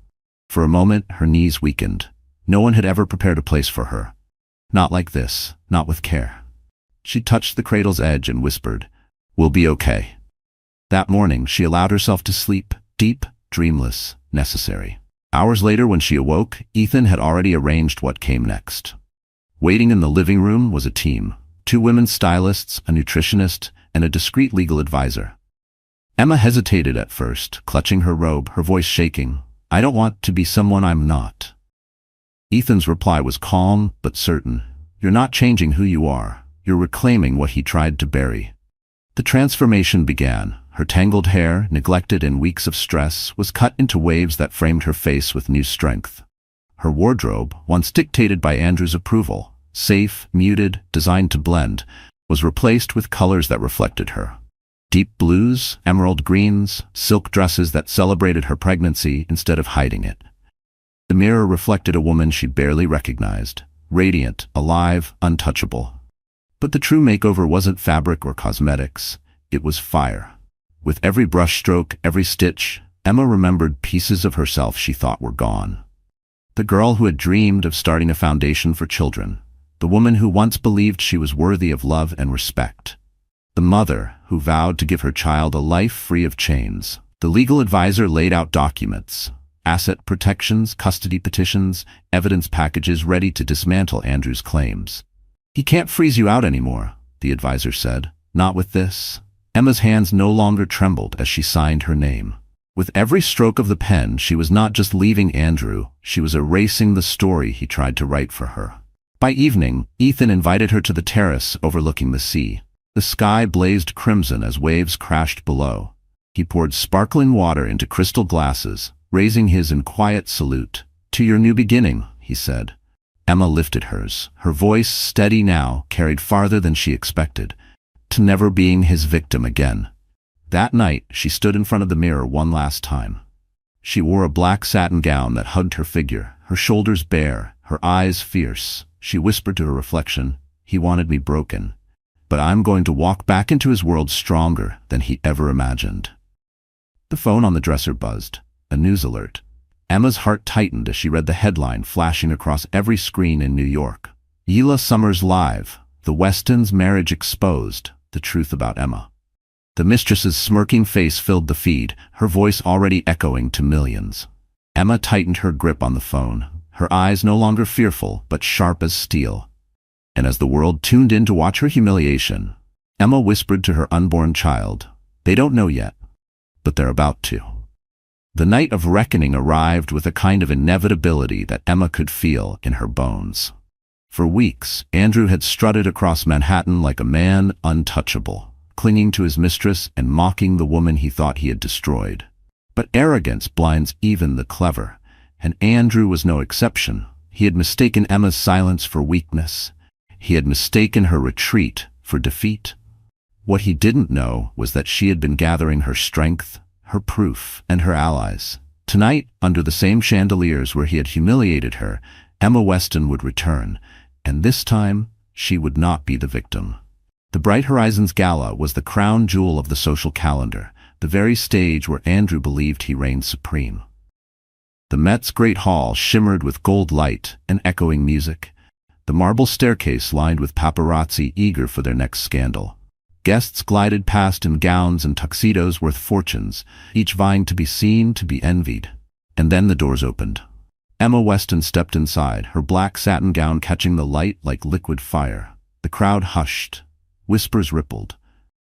For a moment, her knees weakened. No one had ever prepared a place for her. Not like this, not with care. She touched the cradle's edge and whispered, "We'll be okay." That morning, she allowed herself to sleep, deep, dreamless, necessary. Hours later, when she awoke, Ethan had already arranged what came next. Waiting in the living room was a team. 2 women stylists, a nutritionist, and a discreet legal advisor. Emma hesitated at first, clutching her robe, her voice shaking. "I don't want to be someone I'm not." Ethan's reply was calm but certain. "You're not changing who you are. You're reclaiming what he tried to bury." The transformation began. Her tangled hair, neglected in weeks of stress, was cut into waves that framed her face with new strength. Her wardrobe, once dictated by Andrew's approval, safe, muted, designed to blend, was replaced with colors that reflected her. Deep blues, emerald greens, silk dresses that celebrated her pregnancy instead of hiding it. The mirror reflected a woman she barely recognized, radiant, alive, untouchable. But the true makeover wasn't fabric or cosmetics, it was fire. With every brushstroke, every stitch, Emma remembered pieces of herself she thought were gone. The girl who had dreamed of starting a foundation for children. The woman who once believed she was worthy of love and respect. The mother who vowed to give her child a life free of chains. The legal advisor laid out documents, asset protections, custody petitions, evidence packages ready to dismantle Andrew's claims. "He can't freeze you out anymore," the advisor said. "Not with this." Emma's hands no longer trembled as she signed her name. With every stroke of the pen, she was not just leaving Andrew, she was erasing the story he tried to write for her. By evening, Ethan invited her to the terrace overlooking the sea. The sky blazed crimson as waves crashed below. He poured sparkling water into crystal glasses, raising his in quiet salute. "To your new beginning," he said. Emma lifted hers. Her voice, steady now, carried farther than she expected. To never being his victim again. That night, she stood in front of the mirror one last time. She wore a black satin gown that hugged her figure, her shoulders bare, her eyes fierce. She whispered to her reflection, "He wanted me broken, but I'm going to walk back into his world stronger than he ever imagined." The phone on the dresser buzzed. A news alert. Emma's heart tightened as she read the headline flashing across every screen in New York. "Yila Summers Live. The Westons' marriage exposed. The truth about Emma." The mistress's smirking face filled the feed, her voice already echoing to millions. Emma tightened her grip on the phone, her eyes no longer fearful but sharp as steel. And as the world tuned in to watch her humiliation, Emma whispered to her unborn child, "They don't know yet, but they're about to." The night of reckoning arrived with a kind of inevitability that Emma could feel in her bones. For weeks, Andrew had strutted across Manhattan like a man untouchable, clinging to his mistress and mocking the woman he thought he had destroyed. But arrogance blinds even the clever, and Andrew was no exception. He had mistaken Emma's silence for weakness. He had mistaken her retreat for defeat. What he didn't know was that she had been gathering her strength, her proof, and her allies. Tonight, under the same chandeliers where he had humiliated her, Emma Weston would return, and this time, she would not be the victim. The Bright Horizons Gala was the crown jewel of the social calendar, the very stage where Andrew believed he reigned supreme. The Met's Great Hall shimmered with gold light and echoing music, the marble staircase lined with paparazzi eager for their next scandal. Guests glided past in gowns and tuxedos worth fortunes, each vying to be seen, to be envied. And then the doors opened. Emma Weston stepped inside, her black satin gown catching the light like liquid fire. The crowd hushed. Whispers rippled.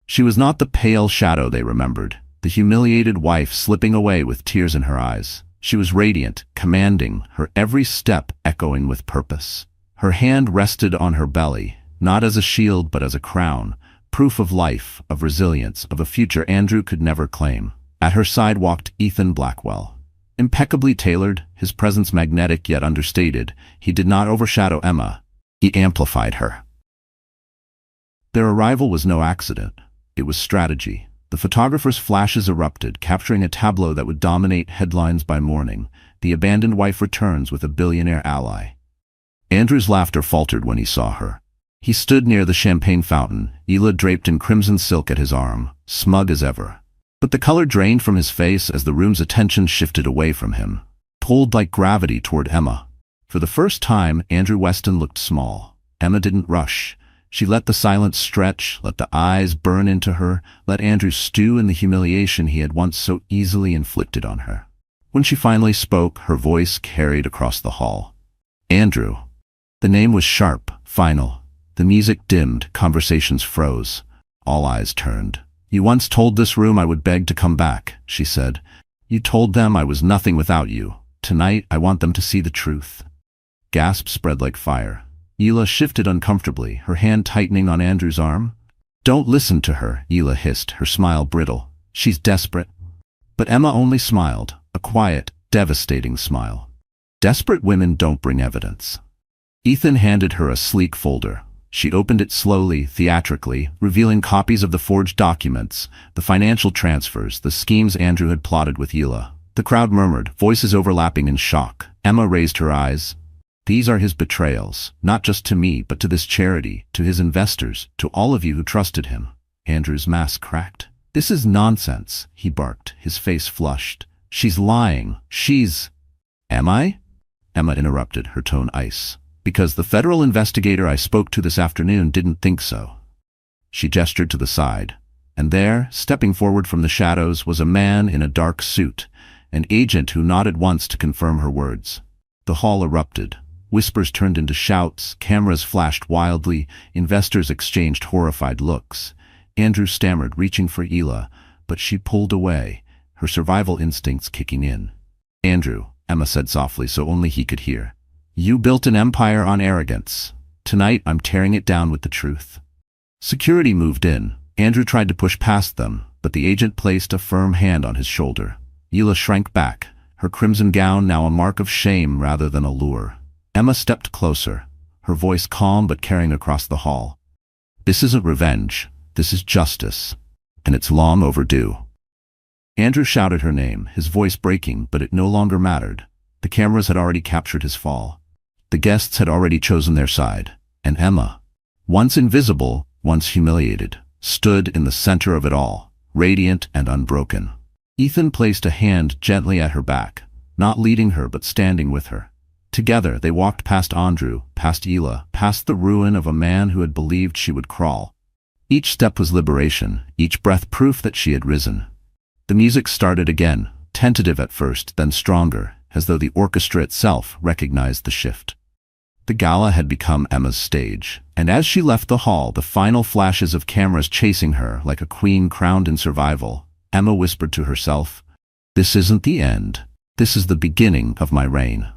She was not the pale shadow they remembered, the humiliated wife slipping away with tears in her eyes. She was radiant, commanding, her every step echoing with purpose. Her hand rested on her belly, not as a shield but as a crown, proof of life, of resilience, of a future Andrew could never claim. At her side walked Ethan Blackwell. Impeccably tailored, his presence magnetic yet understated, he did not overshadow Emma, he amplified her. Their arrival was no accident. It was strategy. The photographer's flashes erupted, capturing a tableau that would dominate headlines by morning. The abandoned wife returns with a billionaire ally. Andrew's laughter faltered when he saw her. He stood near the champagne fountain, Yila draped in crimson silk at his arm, smug as ever. But the color drained from his face as the room's attention shifted away from him, pulled like gravity toward Emma. For the first time, Andrew Weston looked small. Emma didn't rush. She let the silence stretch, let the eyes burn into her, let Andrew stew in the humiliation he had once so easily inflicted on her. When she finally spoke, her voice carried across the hall. "Andrew." The name was sharp, final. The music dimmed, conversations froze. All eyes turned. "You once told this room I would beg to come back," she said. "You told them I was nothing without you. Tonight, I want them to see the truth." Gasps spread like fire. Hila shifted uncomfortably, her hand tightening on Andrew's arm. "Don't listen to her," Hila hissed, her smile brittle. "She's desperate." But Emma only smiled, a quiet, devastating smile. Desperate women don't bring evidence. Ethan handed her a sleek folder. She opened it slowly, theatrically, revealing copies of the forged documents, the financial transfers, the schemes Andrew had plotted with Hila. The crowd murmured, voices overlapping in shock. Emma raised her eyes. "These are his betrayals, not just to me, but to this charity, to his investors, to all of you who trusted him." Andrew's mask cracked. "This is nonsense," he barked, his face flushed. "She's lying. She's—" "Am I?" Emma interrupted, her tone ice. "Because the federal investigator I spoke to this afternoon didn't think so." She gestured to the side, and there, stepping forward from the shadows, was a man in a dark suit, an agent who nodded once to confirm her words. The hall erupted. Whispers turned into shouts, cameras flashed wildly, investors exchanged horrified looks. Andrew stammered, reaching for Hila, but she pulled away, her survival instincts kicking in. "Andrew," Emma said softly so only he could hear, "you built an empire on arrogance. Tonight I'm tearing it down with the truth." Security moved in. Andrew tried to push past them, but the agent placed a firm hand on his shoulder. Hila shrank back, her crimson gown now a mark of shame rather than a lure. Emma stepped closer, her voice calm but carrying across the hall. "This isn't revenge. This is justice. And it's long overdue." Andrew shouted her name, his voice breaking, but it no longer mattered. The cameras had already captured his fall. The guests had already chosen their side. And Emma, once invisible, once humiliated, stood in the center of it all, radiant and unbroken. Ethan placed a hand gently at her back, not leading her but standing with her. Together they walked past Andrew, past Hila, past the ruin of a man who had believed she would crawl. Each step was liberation, each breath proof that she had risen. The music started again, tentative at first, then stronger, as though the orchestra itself recognized the shift. The gala had become Emma's stage, and as she left the hall, the final flashes of cameras chasing her like a queen crowned in survival, Emma whispered to herself, "This isn't the end. This is the beginning of my reign."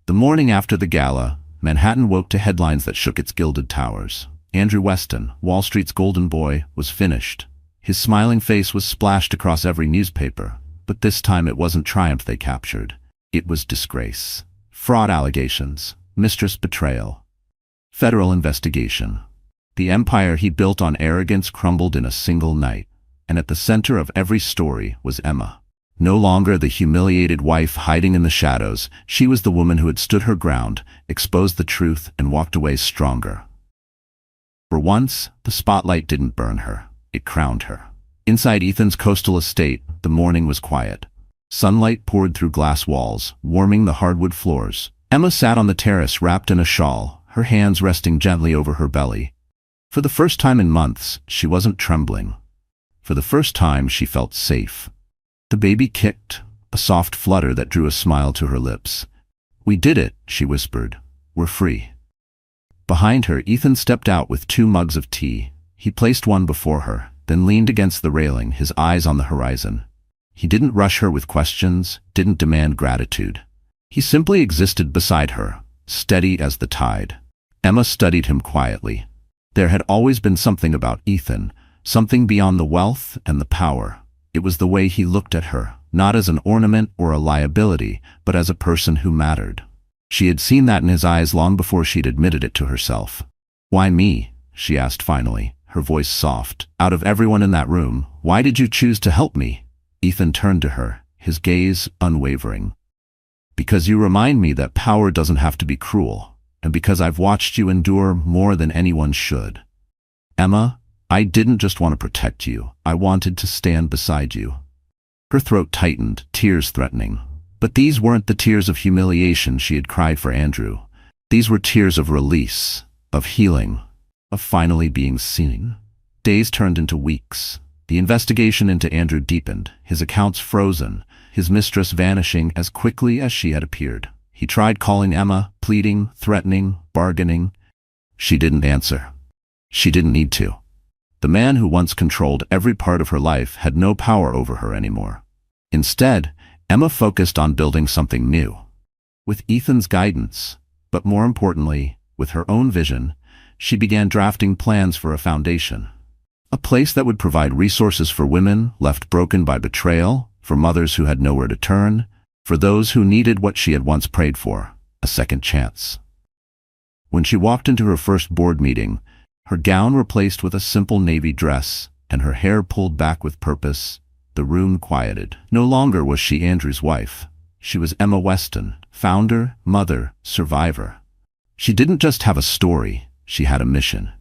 The morning after the gala, Manhattan woke to headlines that shook its gilded towers. Andrew Weston, Wall Street's golden boy, was finished. His smiling face was splashed across every newspaper, but this time it wasn't triumph they captured. It was disgrace. Fraud allegations, Mistress betrayal, federal investigation. The empire he built on arrogance crumbled in a single night, and at the center of every story was Emma. No longer the humiliated wife hiding in the shadows, she was the woman who had stood her ground, exposed the truth, and walked away stronger. For once, the spotlight didn't burn her. It crowned her. Inside Ethan's coastal estate, the morning was quiet. Sunlight poured through glass walls, warming the hardwood floors. Emma sat on the terrace wrapped in a shawl, her hands resting gently over her belly. For the first time in months, she wasn't trembling. For the first time, she felt safe. The baby kicked, a soft flutter that drew a smile to her lips. "We did it," she whispered. "We're free." Behind her, Ethan stepped out with 2 mugs of tea. He placed one before her, then leaned against the railing, his eyes on the horizon. He didn't rush her with questions, didn't demand gratitude. He simply existed beside her, steady as the tide. Emma studied him quietly. There had always been something about Ethan, something beyond the wealth and the power. It was the way he looked at her, not as an ornament or a liability, but as a person who mattered. She had seen that in his eyes long before she'd admitted it to herself. "Why me?" she asked finally, her voice soft. "Out of everyone in that room, why did you choose to help me?" Ethan turned to her, his gaze unwavering. "Because you remind me that power doesn't have to be cruel, and because I've watched you endure more than anyone should. Emma, I didn't just want to protect you, I wanted to stand beside you." Her throat tightened, tears threatening. But these weren't the tears of humiliation she had cried for Andrew. These were tears of release, of healing, of finally being seen. Days turned into weeks. The investigation into Andrew deepened, his accounts frozen, his mistress vanishing as quickly as she had appeared. He tried calling Emma, pleading, threatening, bargaining. She didn't answer. She didn't need to. The man who once controlled every part of her life had no power over her anymore. Instead, Emma focused on building something new. With Ethan's guidance, but more importantly, with her own vision, she began drafting plans for a foundation. A place that would provide resources for women left broken by betrayal, for mothers who had nowhere to turn, for those who needed what she had once prayed for, a second chance. When she walked into her first board meeting, her gown replaced with a simple navy dress, and her hair pulled back with purpose, the room quieted. No longer was she Andrew's wife. She was Emma Weston, founder, mother, survivor. She didn't just have a story, she had a mission.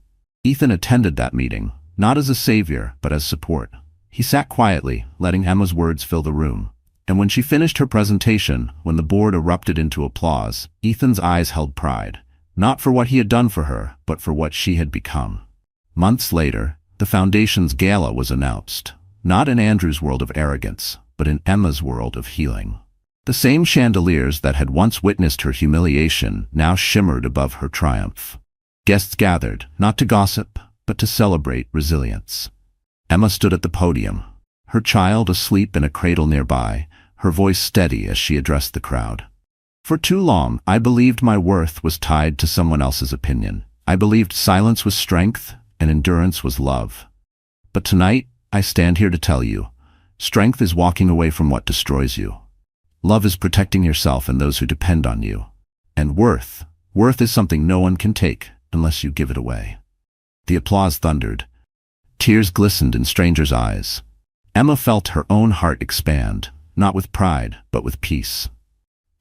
Ethan attended that meeting, not as a savior, but as support. He sat quietly, letting Emma's words fill the room. And when she finished her presentation, when the board erupted into applause, Ethan's eyes held pride, not for what he had done for her, but for what she had become. Months later, the Foundation's gala was announced, not in Andrew's world of arrogance, but in Emma's world of healing. The same chandeliers that had once witnessed her humiliation now shimmered above her triumph. Guests gathered, not to gossip, but to celebrate resilience. Emma stood at the podium, her child asleep in a cradle nearby, her voice steady as she addressed the crowd. For too long, I believed my worth was tied to someone else's opinion. I believed silence was strength and endurance was love. But tonight, I stand here to tell you, strength is walking away from what destroys you. Love is protecting yourself and those who depend on you. And worth is something no one can take unless you give it away. The applause thundered. Tears glistened in strangers' eyes. Emma felt her own heart expand, not with pride, but with peace.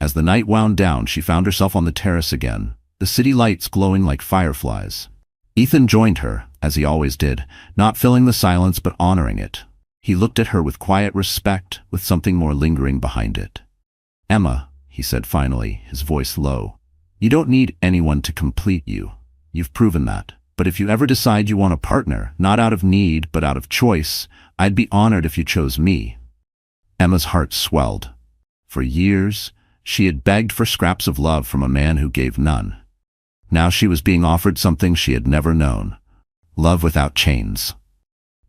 As the night wound down, she found herself on the terrace again, the city lights glowing like fireflies. Ethan joined her, as he always did, not filling the silence but honoring it. He looked at her with quiet respect, with something more lingering behind it. Emma, he said finally, his voice low, you don't need anyone to complete you. You've proven that. But if you ever decide you want a partner, not out of need but out of choice, I'd be honored if you chose me. Emma's heart swelled. For years, she had begged for scraps of love from a man who gave none. Now she was being offered something she had never known. Love without chains.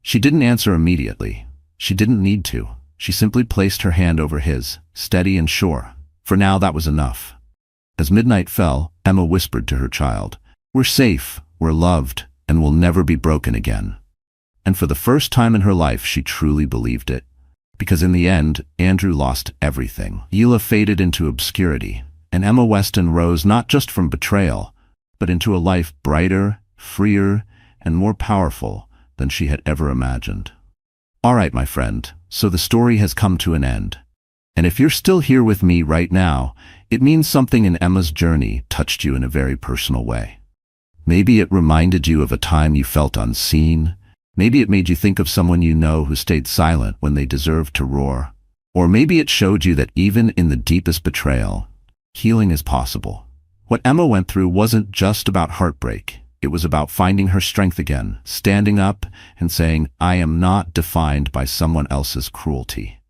She didn't answer immediately. She didn't need to. She simply placed her hand over his, steady and sure. For now that was enough. As midnight fell, Emma whispered to her child, we're safe, we're loved, and we'll never be broken again. And for the first time in her life she truly believed it. Because in the end, Andrew lost everything. Hila faded into obscurity, and Emma Weston rose not just from betrayal, but into a life brighter, freer, and more powerful than she had ever imagined. All right, my friend, so the story has come to an end. And if you're still here with me right now, it means something in Emma's journey touched you in a very personal way. Maybe it reminded you of a time you felt unseen. Maybe it made you think of someone you know who stayed silent when they deserved to roar. Or maybe it showed you that even in the deepest betrayal, healing is possible. What Emma went through wasn't just about heartbreak. It was about finding her strength again, standing up and saying, I am not defined by someone else's cruelty.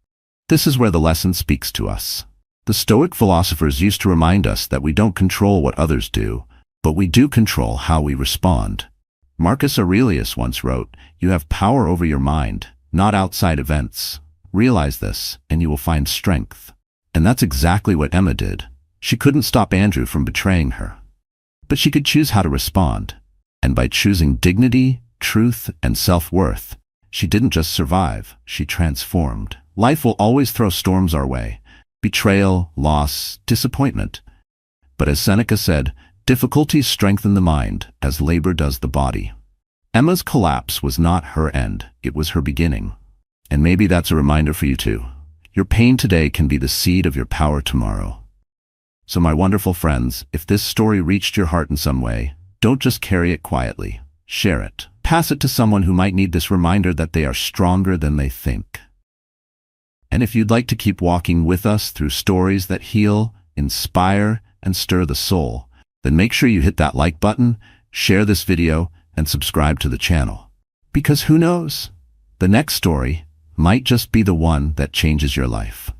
This is where the lesson speaks to us. The Stoic philosophers used to remind us that we don't control what others do, but we do control how we respond. Marcus Aurelius once wrote, you have power over your mind, not outside events. Realize this, and you will find strength. And that's exactly what Emma did. She couldn't stop Andrew from betraying her. But she could choose how to respond. And by choosing dignity, truth, and self-worth, she didn't just survive, she transformed. Life will always throw storms our way. Betrayal, loss, disappointment. But as Seneca said, difficulties strengthen the mind, as labor does the body. Emma's collapse was not her end, it was her beginning. And maybe that's a reminder for you too. Your pain today can be the seed of your power tomorrow. So my wonderful friends, if this story reached your heart in some way, don't just carry it quietly. Share it. Pass it to someone who might need this reminder that they are stronger than they think. And if you'd like to keep walking with us through stories that heal, inspire, and stir the soul, then make sure you hit that like button, share this video, and subscribe to the channel. Because who knows? The next story might just be the one that changes your life.